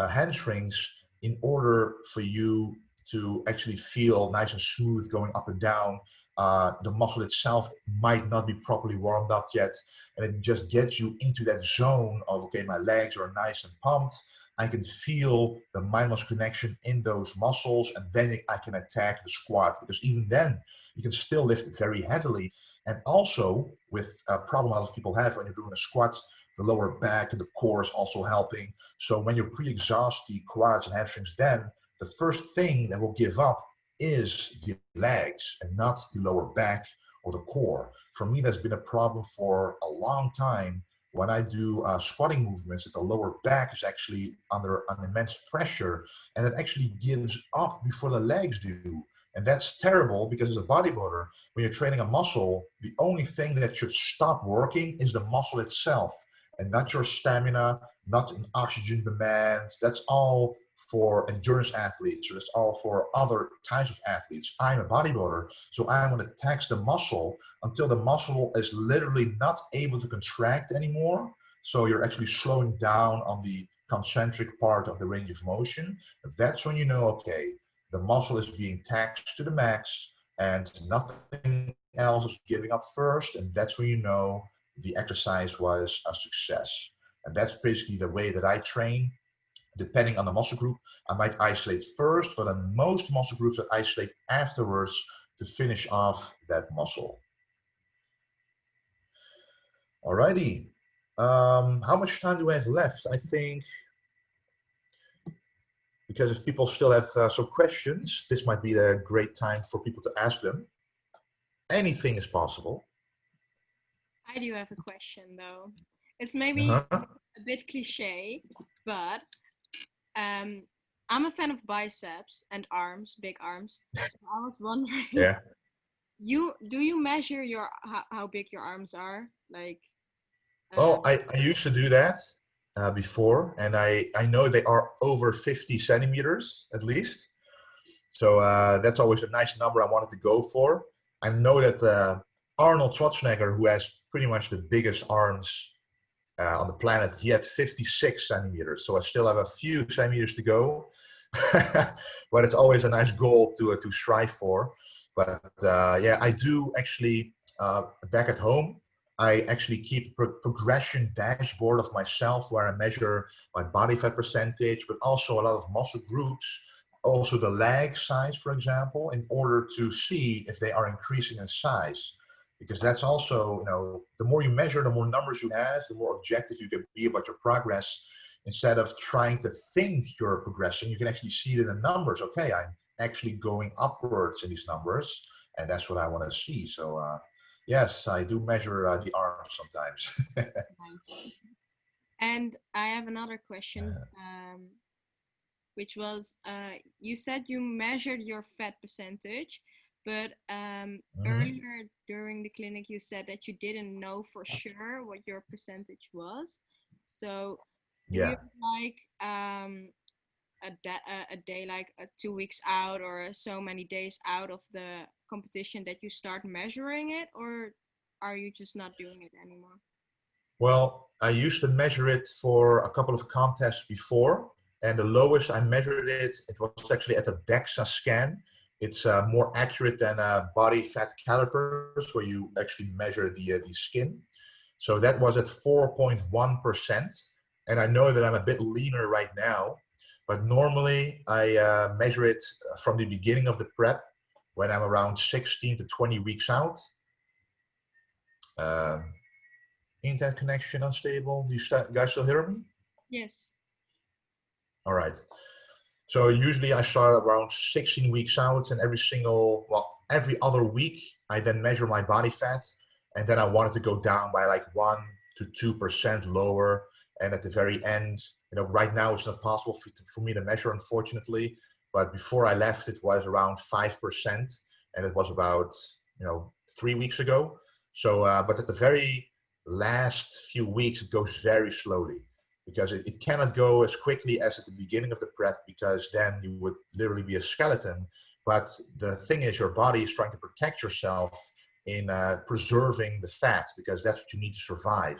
hamstrings in order for you to actually feel nice and smooth going up and down. The muscle itself might not be properly warmed up yet, and it just gets you into that zone of, okay, my legs are nice and pumped. I can feel the mind-muscle connection in those muscles, and then I can attack the squat, because even then you can still lift very heavily. And also, with a problem a lot of people have when you're doing a squat, the lower back and the core is also helping. So when you pre-exhaust the quads and hamstrings, then the first thing that will give up is the legs and not the lower back or the core. For me, that's been a problem for a long time. When I do squatting movements, that the lower back is actually under an immense pressure, and it actually gives up before the legs do. And that's terrible, because as a bodybuilder, when you're training a muscle, the only thing that should stop working is the muscle itself, and not your stamina, not an oxygen demand. That's all for endurance athletes, or that's all for other types of athletes. I'm a bodybuilder, so I'm going to tax the muscle until the muscle is literally not able to contract anymore. So you're actually slowing down on the concentric part of the range of motion. That's when you know, okay, the muscle is being taxed to the max and nothing else is giving up first. And that's when you know the exercise was a success. And that's basically the way that I train. Depending on the muscle group, I might isolate first, but on most muscle groups, I isolate afterwards to finish off that muscle. Alrighty. How much time do I have left? I think, because if people still have some questions, this might be a great time for people to ask them. Anything is possible. I do have a question though. It's maybe a bit cliche, but I'm a fan of biceps and arms, big arms. So I was wondering, Yeah. do you measure your how big your arms are? Like, Well, I used to do that before, and I know they are over 50 centimeters at least. So that's always a nice number I wanted to go for. I know that Arnold Schwarzenegger, who has pretty much the biggest arms on the planet, he had 56 centimeters. So I still have a few centimeters to go, but it's always a nice goal to strive for. But yeah, I do actually, back at home, I actually keep a progression dashboard of myself where I measure my body fat percentage, but also a lot of muscle groups, also the leg size, for example, in order to see if they are increasing in size. Because that's also, you know, the more you measure, the more numbers you have, the more objective you can be about your progress. Instead of trying to think you're progressing, you can actually see it in the numbers. Okay, I'm actually going upwards in these numbers, and that's what I want to see. So yes, I do measure the arms sometimes. nice. And I have another question, which was, you said you measured your fat percentage, but earlier during the clinic you said that you didn't know for sure what your percentage was. So do you Yeah. like a day like 2 weeks out or so many days out of the competition that you start measuring it, or are you just not doing it anymore? Well, I used to measure it for a couple of contests before, and the lowest I measured it, it was actually at a DEXA scan. It's more accurate than body fat calipers, where you actually measure the skin. So that was at 4.1%. And I know that I'm a bit leaner right now, but normally I measure it from the beginning of the prep when I'm around 16 to 20 weeks out. Internet connection unstable. Do you guys still hear me? Yes. All right. So usually I start around 16 weeks out, and every other week, I then measure my body fat, and then I want it to go down by like 1 to 2% lower. And at the very end, you know, right now it's not possible for me to measure, unfortunately, but before I left, it was around 5%, and it was about, you know, 3 weeks ago. So, but at the very last few weeks, it goes very slowly, because it cannot go as quickly as at the beginning of the prep, because then you would literally be a skeleton. But the thing is, your body is trying to protect yourself in preserving the fat, because that's what you need to survive.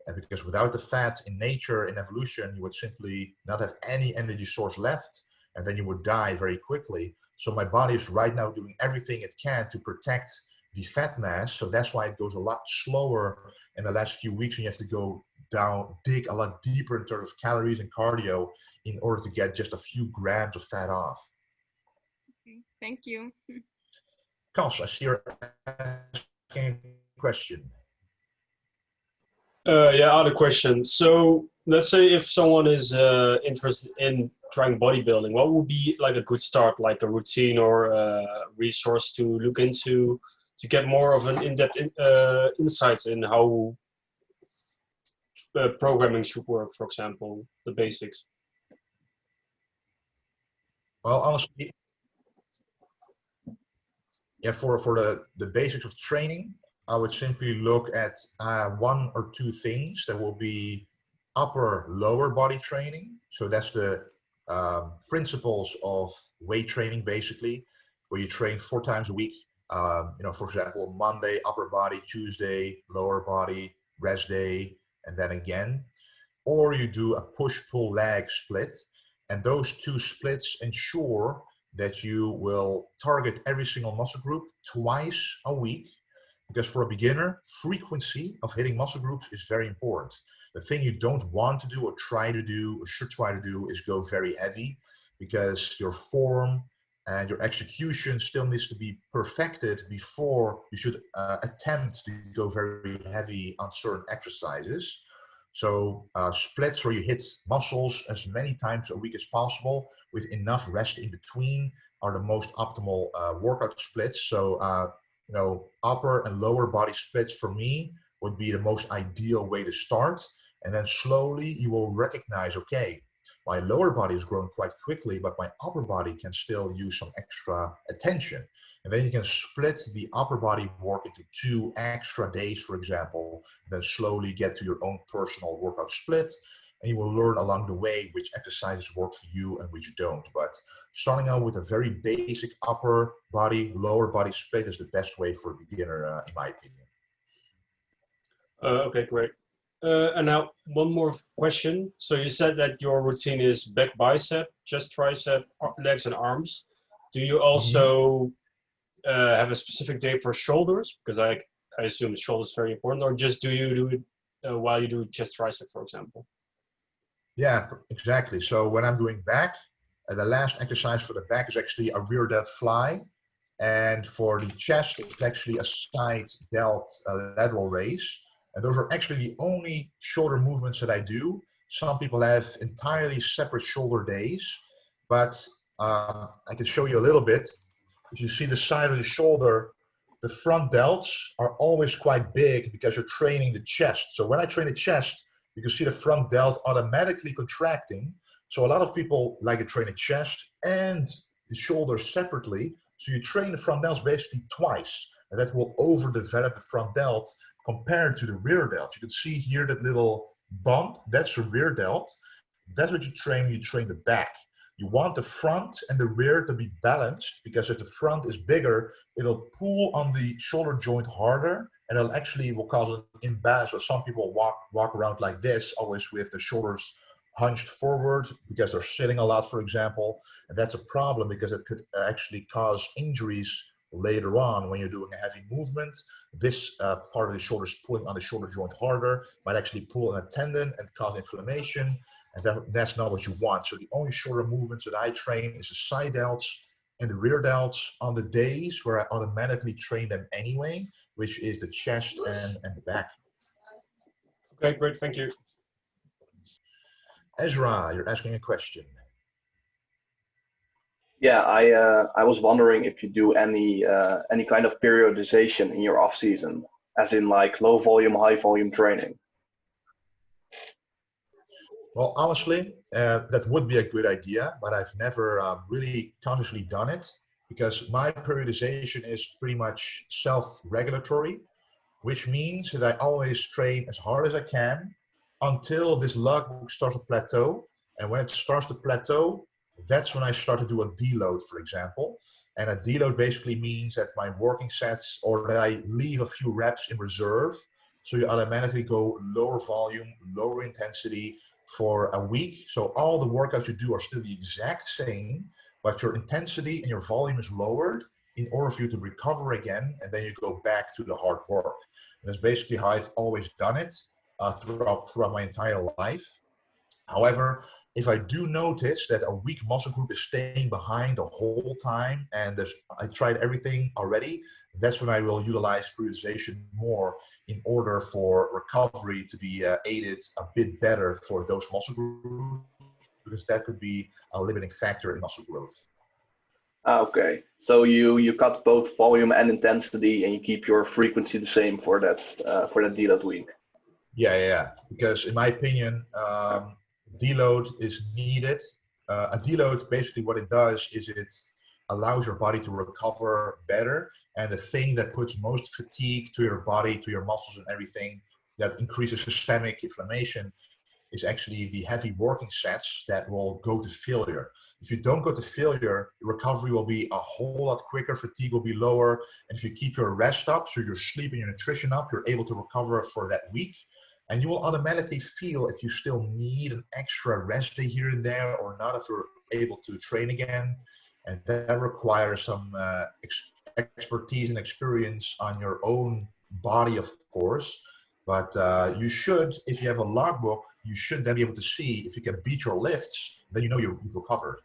And because without the fat in nature, in evolution, you would simply not have any energy source left, and then you would die very quickly. So my body is right now doing everything it can to protect the fat mass. So that's why it goes a lot slower in the last few weeks, and you have to go down, dig a lot deeper in terms of calories and cardio in order to get just a few grams of fat off. Okay, thank you. Kals, I see you're asking a question. Yeah, other question. So let's say if someone is interested in trying bodybuilding, what would be like a good start, like a routine or a resource to look into to get more of an in-depth insights in how programming should work, for example, the basics? Well, honestly, yeah, for the basics of training, I would simply look at 1 or 2 things. That will be upper lower body training. So that's the principles of weight training, basically, where you train 4 times a week. You know, for example, Monday upper body, Tuesday lower body, rest day, and then again. Or you do a push-pull leg split, and those 2 splits ensure that you will target every single muscle group twice a week. Because for a beginner, frequency of hitting muscle groups is very important. The thing you don't want to do or try to do or should try to do is go very heavy, because your form and your execution still needs to be perfected before you should attempt to go very heavy on certain exercises. So splits where you hit muscles as many times a week as possible with enough rest in between are the most optimal workout splits. So you know, upper and lower body splits for me would be the most ideal way to start. And then slowly you will recognize, okay, My lower body is growing quite quickly, but my upper body can still use some extra attention. And then you can split the upper body work into 2 extra days, for example, then slowly get to your own personal workout split. And you will learn along the way which exercises work for you and which don't. But starting out with a very basic upper body, lower body split is the best way for a beginner, in my opinion. Okay, great. And now one more question. So you said that your routine is back bicep, chest tricep, legs and arms. Do you also have a specific day for shoulders? Because I assume shoulders is very important, or just do you do it while you do chest tricep, for example? Yeah, exactly. So when I'm doing back, the last exercise for the back is actually a rear delt fly. And for the chest, it's actually a side delt lateral raise. And those are actually the only shoulder movements that I do. Some people have entirely separate shoulder days, but I can show you a little bit. If you see the side of the shoulder, the front delts are always quite big because you're training the chest. So when I train the chest, you can see the front delt automatically contracting. So a lot of people like to train the chest and the shoulders separately. So you train the front delts basically twice, and that will overdevelop the front delt compared to the rear delt. You can see here that little bump, that's the rear delt. That's what you train the back. You want the front and the rear to be balanced, because if the front is bigger, it'll pull on the shoulder joint harder, and it'll actually will cause an imbalance. So some people walk around like this, always with the shoulders hunched forward because they're sitting a lot, for example. And that's a problem because it could actually cause injuries later on when you're doing a heavy movement. This part of the shoulder is pulling on the shoulder joint harder, might actually pull on a tendon and cause inflammation. And that's not what you want. So the only shoulder movements that I train is the side delts and the rear delts on the days where I automatically train them anyway, which is the chest and the back. Okay, great, thank you. Ezra, you're asking a question. Yeah, I was wondering if you do any kind of periodization in your off season, as in like low volume, high volume training. Well, honestly, that would be a good idea, but I've never really consciously done it, because my periodization is pretty much self-regulatory, which means that I always train as hard as I can until this logbook starts to plateau. And when it starts to plateau, that's when I start to do a deload, for example. And a deload basically means that my working sets, or that I leave a few reps in reserve. So you automatically go lower volume, lower intensity for a week. So all the workouts you do are still the exact same, but your intensity and your volume is lowered in order for you to recover again. And then you go back to the hard work. And that's basically how I've always done it throughout my entire life. However, if I do notice that a weak muscle group is staying behind the whole time, and I tried everything already, that's when I will utilize periodization more in order for recovery to be aided a bit better for those muscle groups, because that could be a limiting factor in muscle growth. Okay, so you cut both volume and intensity, and you keep your frequency the same for that deload week. Yeah. Because in my opinion, deload is needed. A deload, basically what it does is it allows your body to recover better. And the thing that puts most fatigue to your body, to your muscles and everything, that increases systemic inflammation, is actually the heavy working sets that will go to failure. If you don't go to failure, recovery will be a whole lot quicker, fatigue will be lower. And if you keep your rest up, so your sleep and your nutrition up, you're able to recover for that week. And you will automatically feel if you still need an extra rest day here and there or not, if you're able to train again. And that requires some expertise and experience on your own body, of course. But you should, if you have a logbook, you should then be able to see if you can beat your lifts, then you know you've recovered.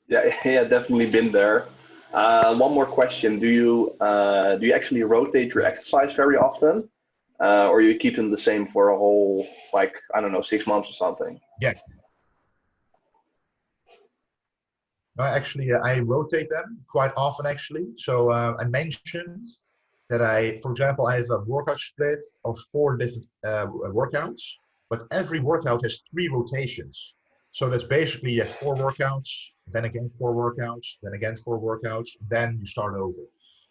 Yeah, definitely been there. One more question: do you actually rotate your exercise very often? Or you keep them the same for a whole, like, I don't know, 6 months or something? Yeah. No, actually, I rotate them quite often, actually. So I mentioned that for example, I have a workout split of 4 different workouts, but every workout has 3 rotations. So that's basically you have 4 workouts, then again 4 workouts, then again 4 workouts, then you start over.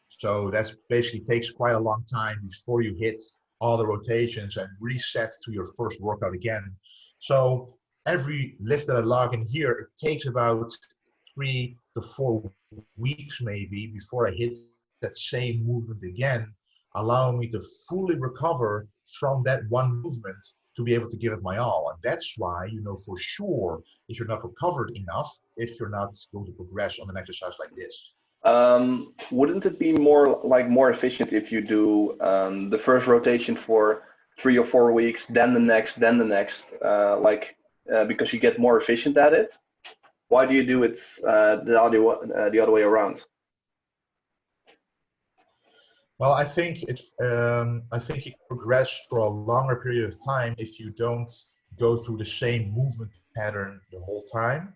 So that's basically takes quite a long time before you hit all the rotations and reset to your first workout again. So every lift that I log in here, it takes about 3 to 4 weeks maybe before I hit that same movement again, allowing me to fully recover from that one movement to be able to give it my all. And that's why you know for sure if you're not recovered enough, if you're not going to progress on an exercise like this. Wouldn't it be more efficient if you do the first rotation for 3 or 4 weeks, then the next, because you get more efficient at it? Why do you do it the other way around? Well, I think you progress for a longer period of time if you don't go through the same movement pattern the whole time.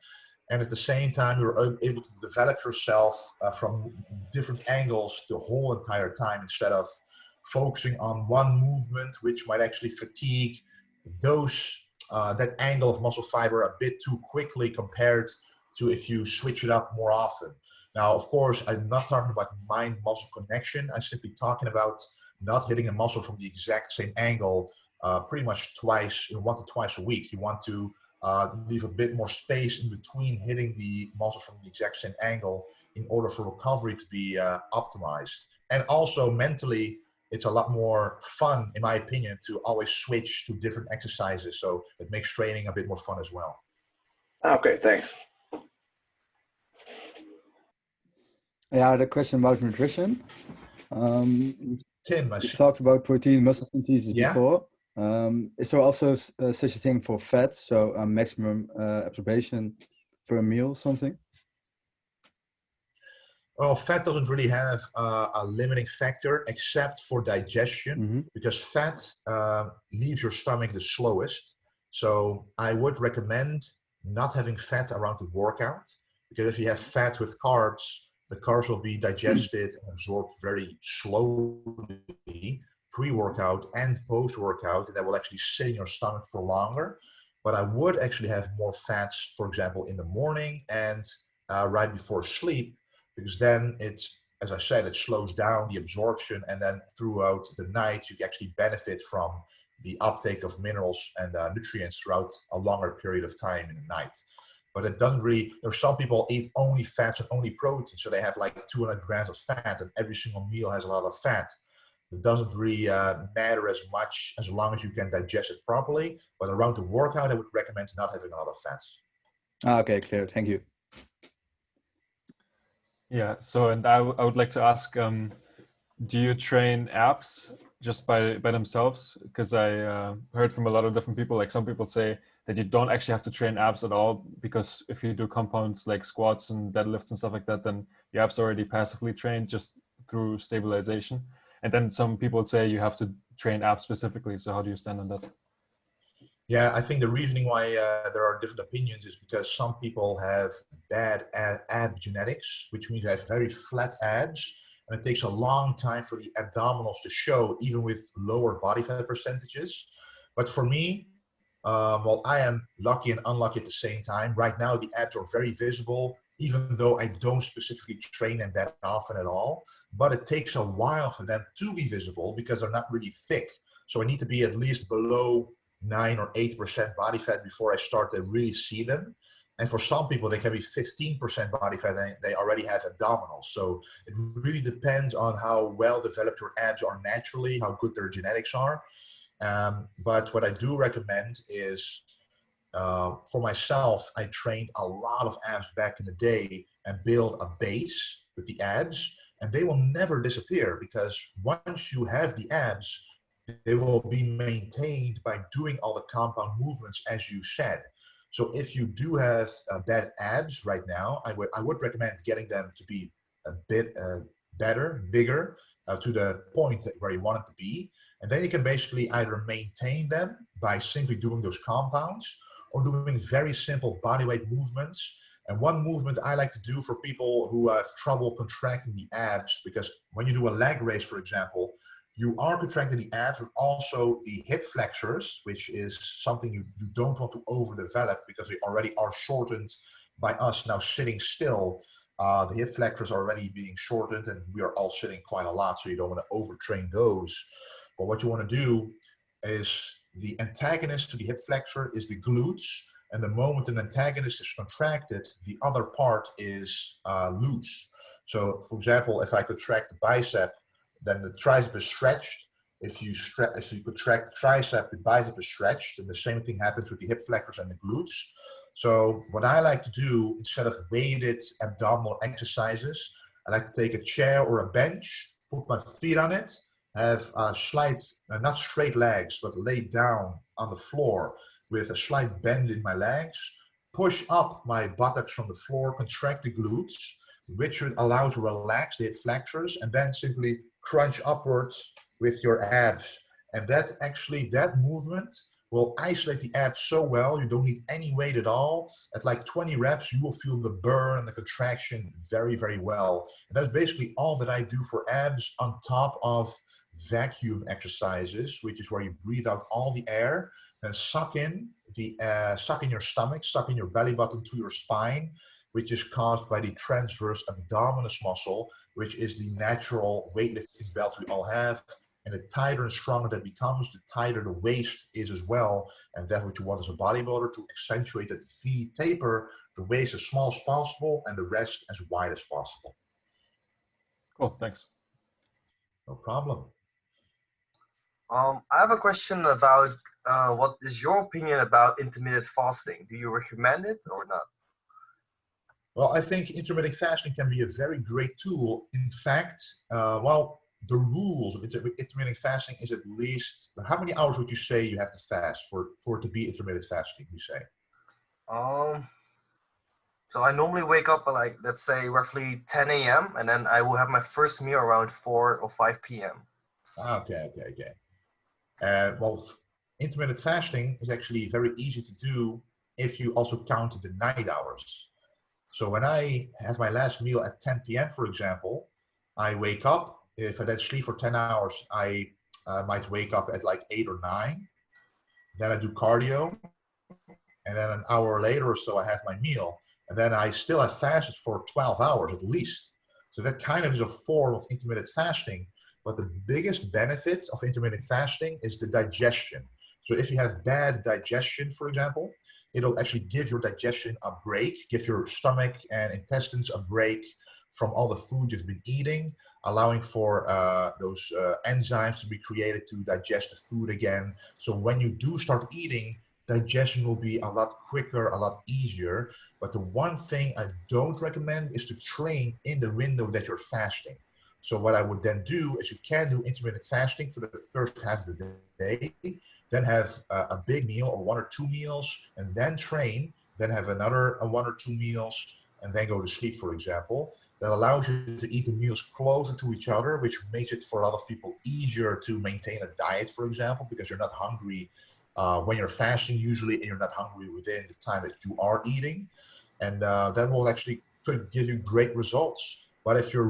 And at the same time, you're able to develop yourself from different angles the whole entire time instead of focusing on one movement, which might actually fatigue that angle of muscle fiber a bit too quickly compared to if you switch it up more often. Now, of course, I'm not talking about mind-muscle connection. I'm simply talking about not hitting a muscle from the exact same angle pretty much 1 to twice a week. You want to leave a bit more space in between hitting the muscle from the exact same angle in order for recovery to be optimized. And also mentally, it's a lot more fun, in my opinion, to always switch to different exercises. So it makes training a bit more fun as well. Okay, thanks. Yeah, I had a question about nutrition. Tim, you talked about protein muscle synthesis before. Is there also such a thing for fat? So maximum absorption per meal or something? Well, fat doesn't really have a limiting factor except for digestion, because fat leaves your stomach the slowest. So I would recommend not having fat around the workout, because if you have fat with carbs, the carbs will be digested and absorbed very slowly pre-workout and post-workout, and that will actually sit in your stomach for longer. But I would actually have more fats, for example, in the morning and right before sleep, because then it's, as I said, it slows down the absorption, and then throughout the night you actually benefit from the uptake of minerals and nutrients throughout a longer period of time in the night. But it doesn't really, some people eat only fats and only protein, so they have like 200 grams of fat and every single meal has a lot of fat. It doesn't really matter as much as long as you can digest it properly. But around the workout, I would recommend not having a lot of fats. Okay, clear. Thank you. Yeah, so and I would like to ask, do you train abs just by themselves? Because I heard from a lot of different people, like some people say that you don't actually have to train abs at all, because if you do compounds like squats and deadlifts and stuff like that, then your abs are already passively trained just through stabilization. And then some people say you have to train abs specifically. So how do you stand on that? Yeah, I think the reasoning why there are different opinions is because some people have bad ab genetics, which means they have very flat abs, and it takes a long time for the abdominals to show, even with lower body fat percentages. But for me, well, I am lucky and unlucky at the same time. Right now, the abs are very visible, even though I don't specifically train them that often at all. But it takes a while for them to be visible because they're not really thick. So I need to be at least below 9 or 8% body fat before I start to really see them. And for some people, they can be 15% body fat and they already have abdominals. So it really depends on how well developed your abs are naturally, how good their genetics are. But what I do recommend is, for myself, I trained a lot of abs back in the day and build a base with the abs, and they will never disappear, because once you have the abs, they will be maintained by doing all the compound movements as you said. So if you do have bad abs right now, I would recommend getting them to be a bit better, bigger, to the point where you want it to be. And then you can basically either maintain them by simply doing those compounds or doing very simple bodyweight movements. And one movement I like to do for people who have trouble contracting the abs, because when you do a leg raise, for example, you are contracting the abs, but also the hip flexors, which is something you don't want to overdevelop because they already are shortened by us now sitting still. The hip flexors are already being shortened, and we are all sitting quite a lot, so you don't want to overtrain those. But what you want to do is the antagonist to the hip flexor is the glutes, and the moment an antagonist is contracted, the other part is loose. So, for example, if I contract the bicep, then the tricep is stretched. If you contract the tricep, the bicep is stretched, and the same thing happens with the hip flexors and the glutes. So what I like to do, instead of weighted abdominal exercises, I like to take a chair or a bench, put my feet on it, have a slight, not straight legs, but lay down on the floor with a slight bend in my legs, push up my buttocks from the floor, contract the glutes, which would allow to relax the hip flexors, and then simply crunch upwards with your abs. And that movement will isolate the abs so well, you don't need any weight at all. At like 20 reps, you will feel the burn and the contraction very, very well. And that's basically all that I do for abs on top of vacuum exercises, which is where you breathe out all the air and suck in your stomach, suck in your belly button to your spine, which is caused by the transverse abdominis muscle, which is the natural weightlifting belt we all have. And the tighter and stronger that becomes, the tighter the waist is as well. And that's what you want as a bodybuilder, to accentuate that the V taper, the waist as small as possible and the rest as wide as possible. Cool, thanks. No problem. I have a question about what is your opinion about intermittent fasting? Do you recommend it or not? Well, I think intermittent fasting can be a very great tool. In fact, the rules of intermittent fasting is at least, how many hours would you say you have to fast for it to be intermittent fasting, you say? So I normally wake up at, like, let's say roughly 10 a.m. and then I will have my first meal around 4 or 5 p.m. Okay. Well, intermittent fasting is actually very easy to do if you also count the night hours. So when I have my last meal at 10 p.m., for example, I wake up. If I then sleep for 10 hours, I might wake up at like 8 or 9. Then I do cardio. And then an hour later or so, I have my meal. And then I still have fasted for 12 hours at least. So that kind of is a form of intermittent fasting. But the biggest benefit of intermittent fasting is the digestion. So if you have bad digestion, for example, it'll actually give your digestion a break, give your stomach and intestines a break from all the food you've been eating, allowing for those enzymes to be created to digest the food again. So when you do start eating, digestion will be a lot quicker, a lot easier. But the one thing I don't recommend is to train in the window that you're fasting. So what I would then do is, you can do intermittent fasting for the first half of the day, then have a big meal or 1 or 2 meals, and then train, then have another 1 or 2 meals, and then go to sleep, for example. That allows you to eat the meals closer to each other, which makes it for a lot of people easier to maintain a diet, for example, because you're not hungry when you're fasting usually, and you're not hungry within the time that you are eating. And that will actually could give you great results. But if your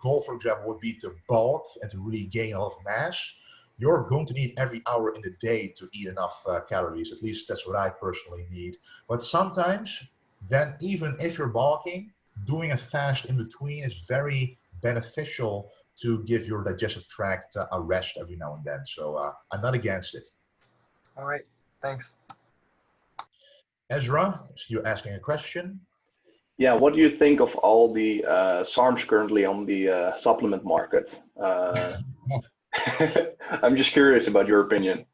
goal, for example, would be to bulk and to really gain a lot of mass, you're going to need every hour in the day to eat enough calories. At least that's what I personally need. But sometimes, then even if you're bulking, doing a fast in between is very beneficial to give your digestive tract a rest every now and then. So I'm not against it. All right, thanks. Ezra, you're asking a question. Yeah, what do you think of all the SARMs currently on the supplement market? I'm just curious about your opinion.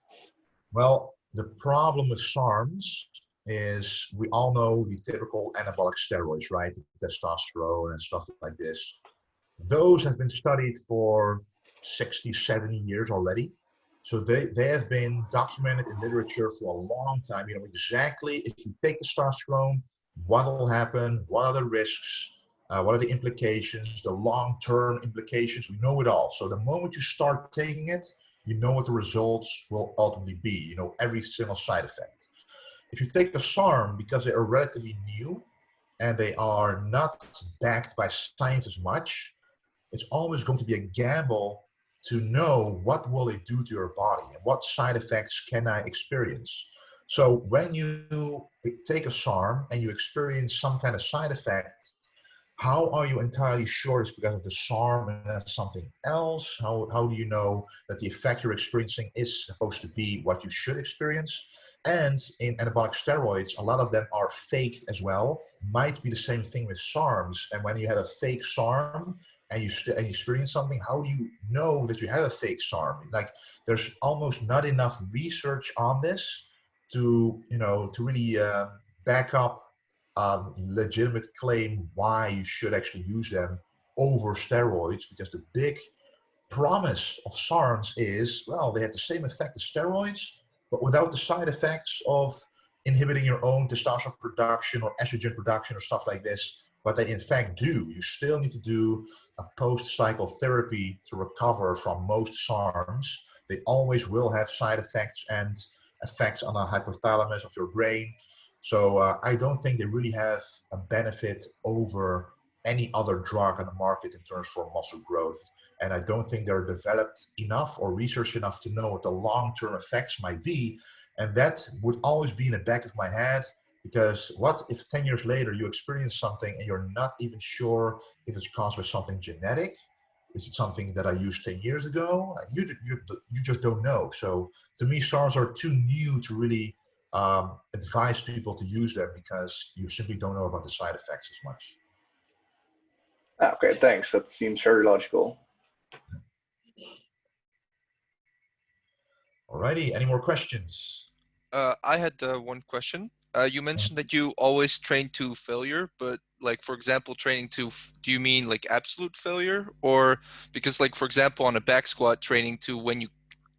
Well, the problem with SARMs is, we all know the typical anabolic steroids, right? Testosterone and stuff like this. Those have been studied for 60, 70 years already. So they have been documented in literature for a long time. You know exactly, if you take testosterone, what will happen, what are the risks, what are the implications, the long-term implications. We know it all. So the moment you start taking it, you know what the results will ultimately be. You know every single side effect. If you take the SARM, because they are relatively new and they are not backed by science as much, it's always going to be a gamble to know what will it do to your body and what side effects can I experience. So when you take a SARM and you experience some kind of side effect, how are you entirely sure it's because of the SARM and that's something else? How do you know that the effect you're experiencing is supposed to be what you should experience? And in anabolic steroids, a lot of them are faked as well. Might be the same thing with SARMs. And when you have a fake SARM and you experience something, how do you know that you have a fake SARM? Like, there's almost not enough research on this to, you know, to really back up legitimate claim why you should actually use them over steroids, because the big promise of SARMs is, well, they have the same effect as steroids, but without the side effects of inhibiting your own testosterone production or estrogen production or stuff like this. But they in fact do. You still need to do a post-cycle therapy to recover from most SARMs. They always will have side effects and effects on the hypothalamus of your brain. So I don't think they really have a benefit over any other drug on the market in terms for muscle growth. And I don't think they're developed enough or researched enough to know what the long-term effects might be. And that would always be in the back of my head, because what if 10 years later you experience something and you're not even sure if it's caused by something genetic? Is it something that I used 10 years ago? You just don't know. So to me, SARMs are too new to really advise people to use them, because you simply don't know about the side effects as much. Okay, thanks. That seems very logical. Alrighty, any more questions? I had one question. You mentioned that you always train to failure, but like, for example, training to, do you mean like absolute failure? Or because like, for example, on a back squat, training to when you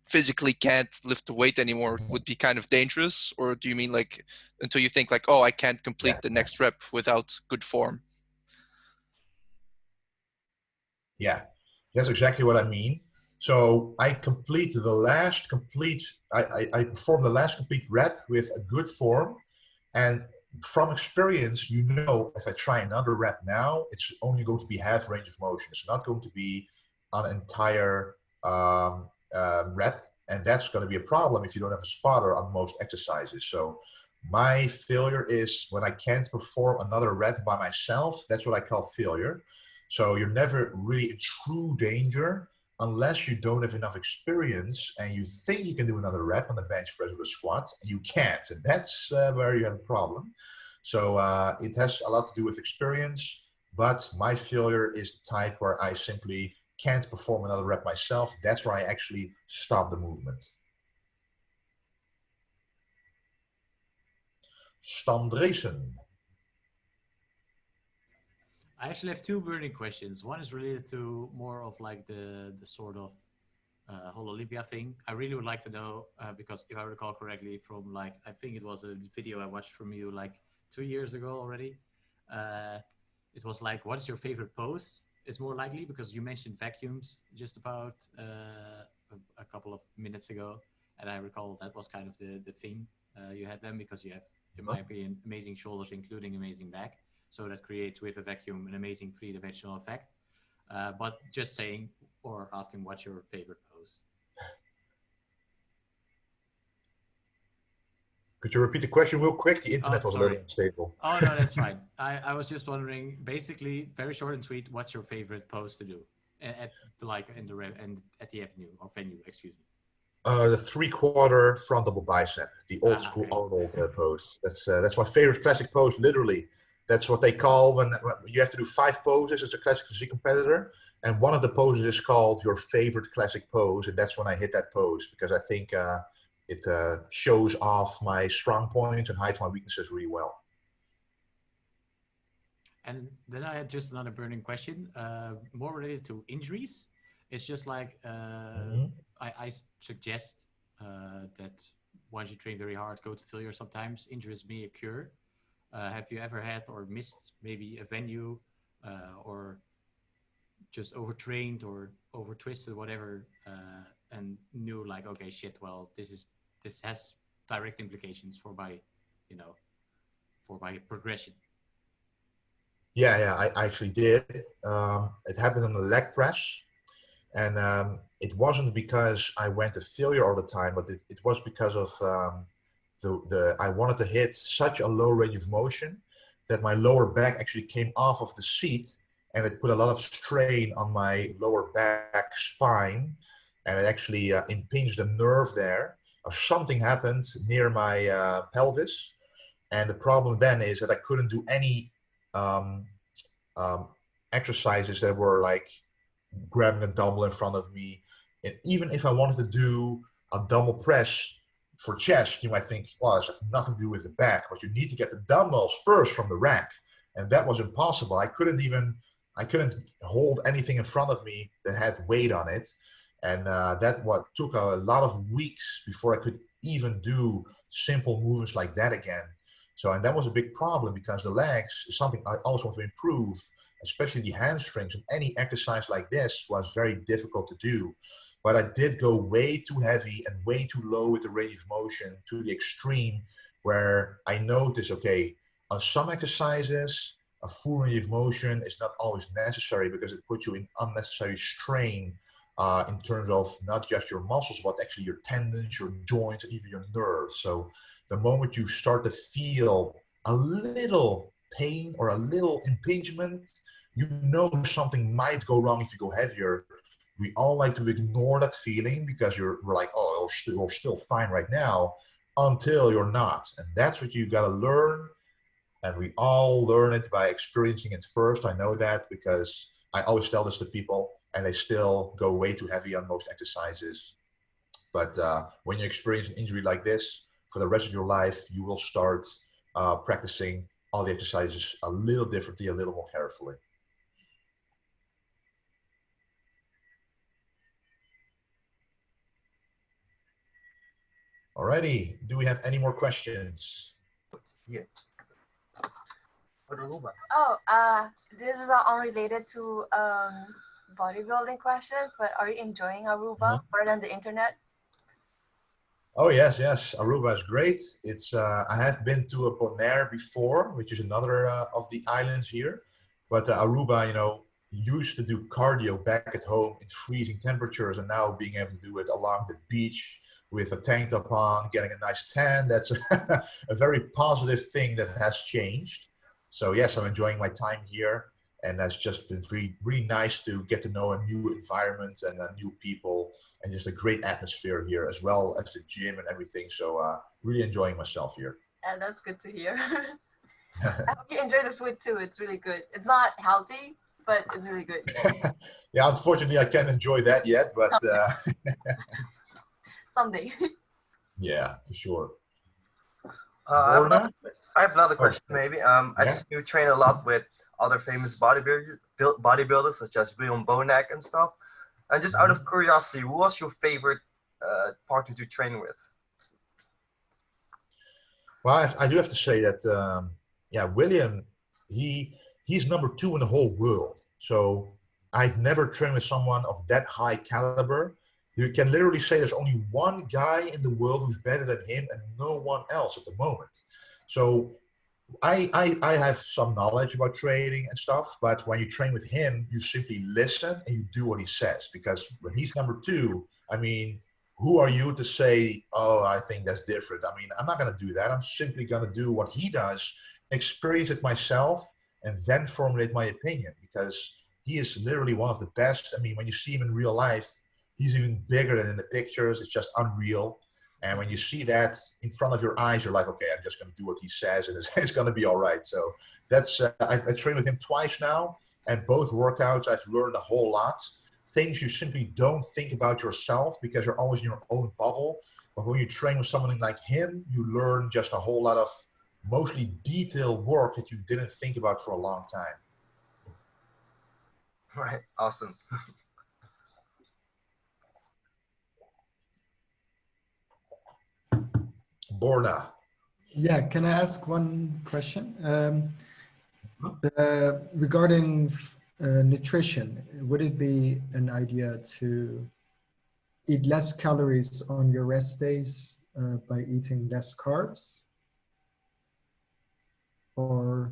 physically can't lift the weight anymore would be kind of dangerous? Or do you mean like until you think like, oh, I can't complete the next rep without good form? Yeah, that's exactly what I mean. So I complete the last complete, I perform the last complete rep with a good form. And from experience, you know, if I try another rep now, it's only going to be half range of motion. It's not going to be an entire rep. And that's going to be a problem if you don't have a spotter on most exercises. So my failure is when I can't perform another rep by myself. That's what I call failure. So you're never really in true danger unless you don't have enough experience and you think you can do another rep on the bench press or the squat, and you can't. And that's where you have a problem. So it has a lot to do with experience, but my failure is the type where I simply can't perform another rep myself. That's where I actually stop the movement. Standresen. I actually have two burning questions. One is related to more of like the sort of whole Olympia thing. I really would like to know, because if I recall correctly from like, I think it was a video I watched from you like 2 years ago already. It was like, what is your favorite pose? It's more likely because you mentioned vacuums just about a couple of minutes ago. And I recall that was kind of the thing. You had them because you have, in my opinion, amazing shoulders, including amazing back. So that creates with a vacuum an amazing three-dimensional effect. But just saying or asking what's your favorite pose? Could you repeat the question real quick? The internet was a little unstable. Oh, no, that's fine. I was just wondering, basically, very short and sweet, what's your favorite pose to do at the at the venue, excuse me? The 3/4 front double bicep, the old school Arnold pose. That's my favorite classic pose, literally. That's what they call when you have to do 5 poses as a classic physique competitor. And one of the poses is called your favorite classic pose. And that's when I hit that pose, because I think it shows off my strong points and hides my weaknesses really well. And then I had just another burning question, more related to injuries. It's just like, I suggest that once you train very hard, go to failure, sometimes injuries may occur. Have you ever had or missed maybe a venue or just overtrained or overtwisted, whatever, and knew like, okay, shit, well, this has direct implications for my, for my progression? Yeah, I actually did. It happened on the leg press. And it wasn't because I went to failure all the time, but it was because of I wanted to hit such a low range of motion that my lower back actually came off of the seat, and it put a lot of strain on my lower back spine, and it actually impinged the nerve there. Or something happened near my pelvis, and the problem then is that I couldn't do any exercises that were like grabbing a dumbbell in front of me. And even if I wanted to do a dumbbell press for chest, you might think, well, this has nothing to do with the back, but you need to get the dumbbells first from the rack. And that was impossible. I couldn't hold anything in front of me that had weight on it. And that took a lot of weeks before I could even do simple movements like that again. So, and that was a big problem because the legs is something I also want to improve, especially the hamstrings, and any exercise like this was very difficult to do. But I did go way too heavy and way too low with the range of motion to the extreme where I noticed, okay, on some exercises, a full range of motion is not always necessary because it puts you in unnecessary strain in terms of not just your muscles, but actually your tendons, your joints, and even your nerves. So the moment you start to feel a little pain or a little impingement, you know something might go wrong if you go heavier. We all like to ignore that feeling because we're like, oh, you're still fine right now, until you're not. And that's what you got to learn. And we all learn it by experiencing it first. I know that because I always tell this to people and they still go way too heavy on most exercises. But when you experience an injury like this, for the rest of your life, you will start practicing all the exercises a little differently, a little more carefully. Alrighty, do we have any more questions? Yeah. Oh, this is unrelated to bodybuilding question, but are you enjoying Aruba more than the internet? Oh yes, Aruba is great. It's I have been to Bonaire before, which is another of the islands here. But Aruba, you know, used to do cardio back at home in freezing temperatures, and now being able to do it along the beach with a tank top on, getting a nice tan. That's a very positive thing that has changed. So yes, I'm enjoying my time here, and that's just been really nice to get to know a new environment and new people, and just a great atmosphere here, as well as the gym and everything. So really enjoying myself here. And that's good to hear. I hope you enjoy the food too. It's really good. It's not healthy, but it's really good. Yeah, unfortunately, I can't enjoy that yet, but someday. Yeah, for sure. I have another question, maybe. I see you train a lot with other famous bodybuilders, such as William Bonac and stuff. And just out of curiosity, who was your favorite partner to train with? Well, I do have to say that, yeah, William, he's number 2 in the whole world. So I've never trained with someone of that high caliber. You can literally say there's only one guy in the world who's better than him and no one else at the moment. So I have some knowledge about training and stuff, but when you train with him, you simply listen and you do what he says, because when he's number 2, I mean, who are you to say, oh, I think that's different? I mean, I'm not going to do that. I'm simply going to do what he does, experience it myself, and then formulate my opinion, because he is literally one of the best. I mean, when you see him in real life, he's even bigger than in the pictures. It's just unreal. And when you see that in front of your eyes, you're like, okay, I'm just going to do what he says, and it's going to be all right. So that's, I trained with him twice now, and both workouts I've learned a whole lot. Things you simply don't think about yourself because you're always in your own bubble. But when you train with someone like him, you learn just a whole lot of mostly detailed work that you didn't think about for a long time. Right, awesome. Borna. Yeah, can I ask one question? Regarding nutrition, would it be an idea to eat less calories on your rest days by eating less carbs? Or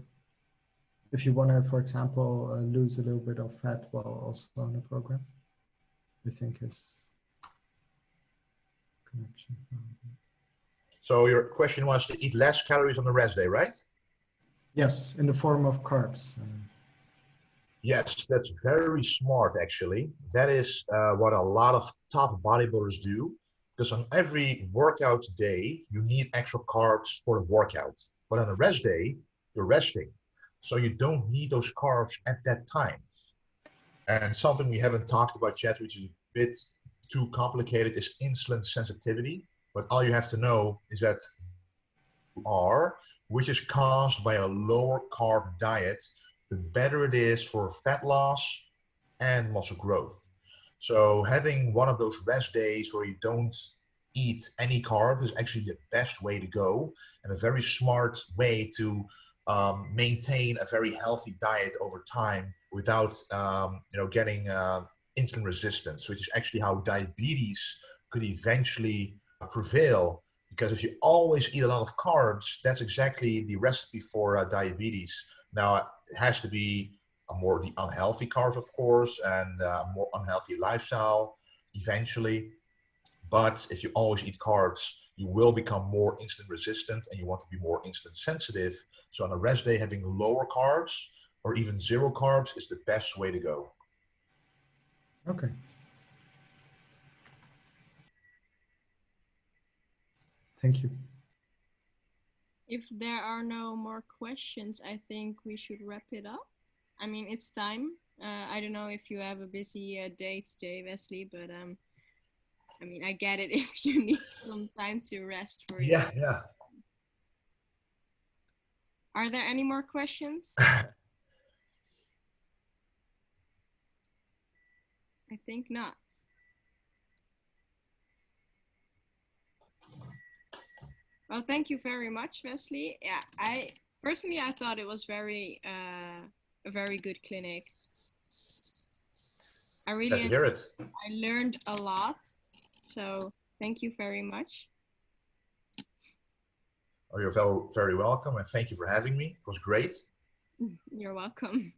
if you want to, for example, lose a little bit of fat while also on the program? I think is connection. So your question was to eat less calories on the rest day, right? Yes, in the form of carbs. Yes, that's very smart, actually. That is what a lot of top bodybuilders do, because on every workout day, you need extra carbs for the workout. But on a rest day, you're resting. So you don't need those carbs at that time. And something we haven't talked about yet, which is a bit too complicated, is insulin sensitivity. But all you have to know is that which is caused by a lower carb diet, the better it is for fat loss and muscle growth. So having one of those rest days where you don't eat any carbs is actually the best way to go, and a very smart way to maintain a very healthy diet over time without getting insulin resistance, which is actually how diabetes could eventually prevail. Because if you always eat a lot of carbs, that's exactly the recipe for diabetes. Now, it has to be the unhealthy carbs, of course, and a more unhealthy lifestyle eventually. But if you always eat carbs, you will become more insulin resistant and you want to be more insulin sensitive. So on a rest day, having lower carbs or even zero carbs is the best way to go. Okay. Thank you. If there are no more questions, I think we should wrap it up. I mean, it's time. I don't know if you have a busy day today, Wesley, but I mean, I get it if you need some time to rest for you. Yeah. Are there any more questions? I think not. Well, thank you very much, Wesley. Yeah, I thought it was a very good clinic. I really Glad to hear it. I learned a lot, so thank you very much. Oh, you're very, very welcome, and thank you for having me. It was great. You're welcome.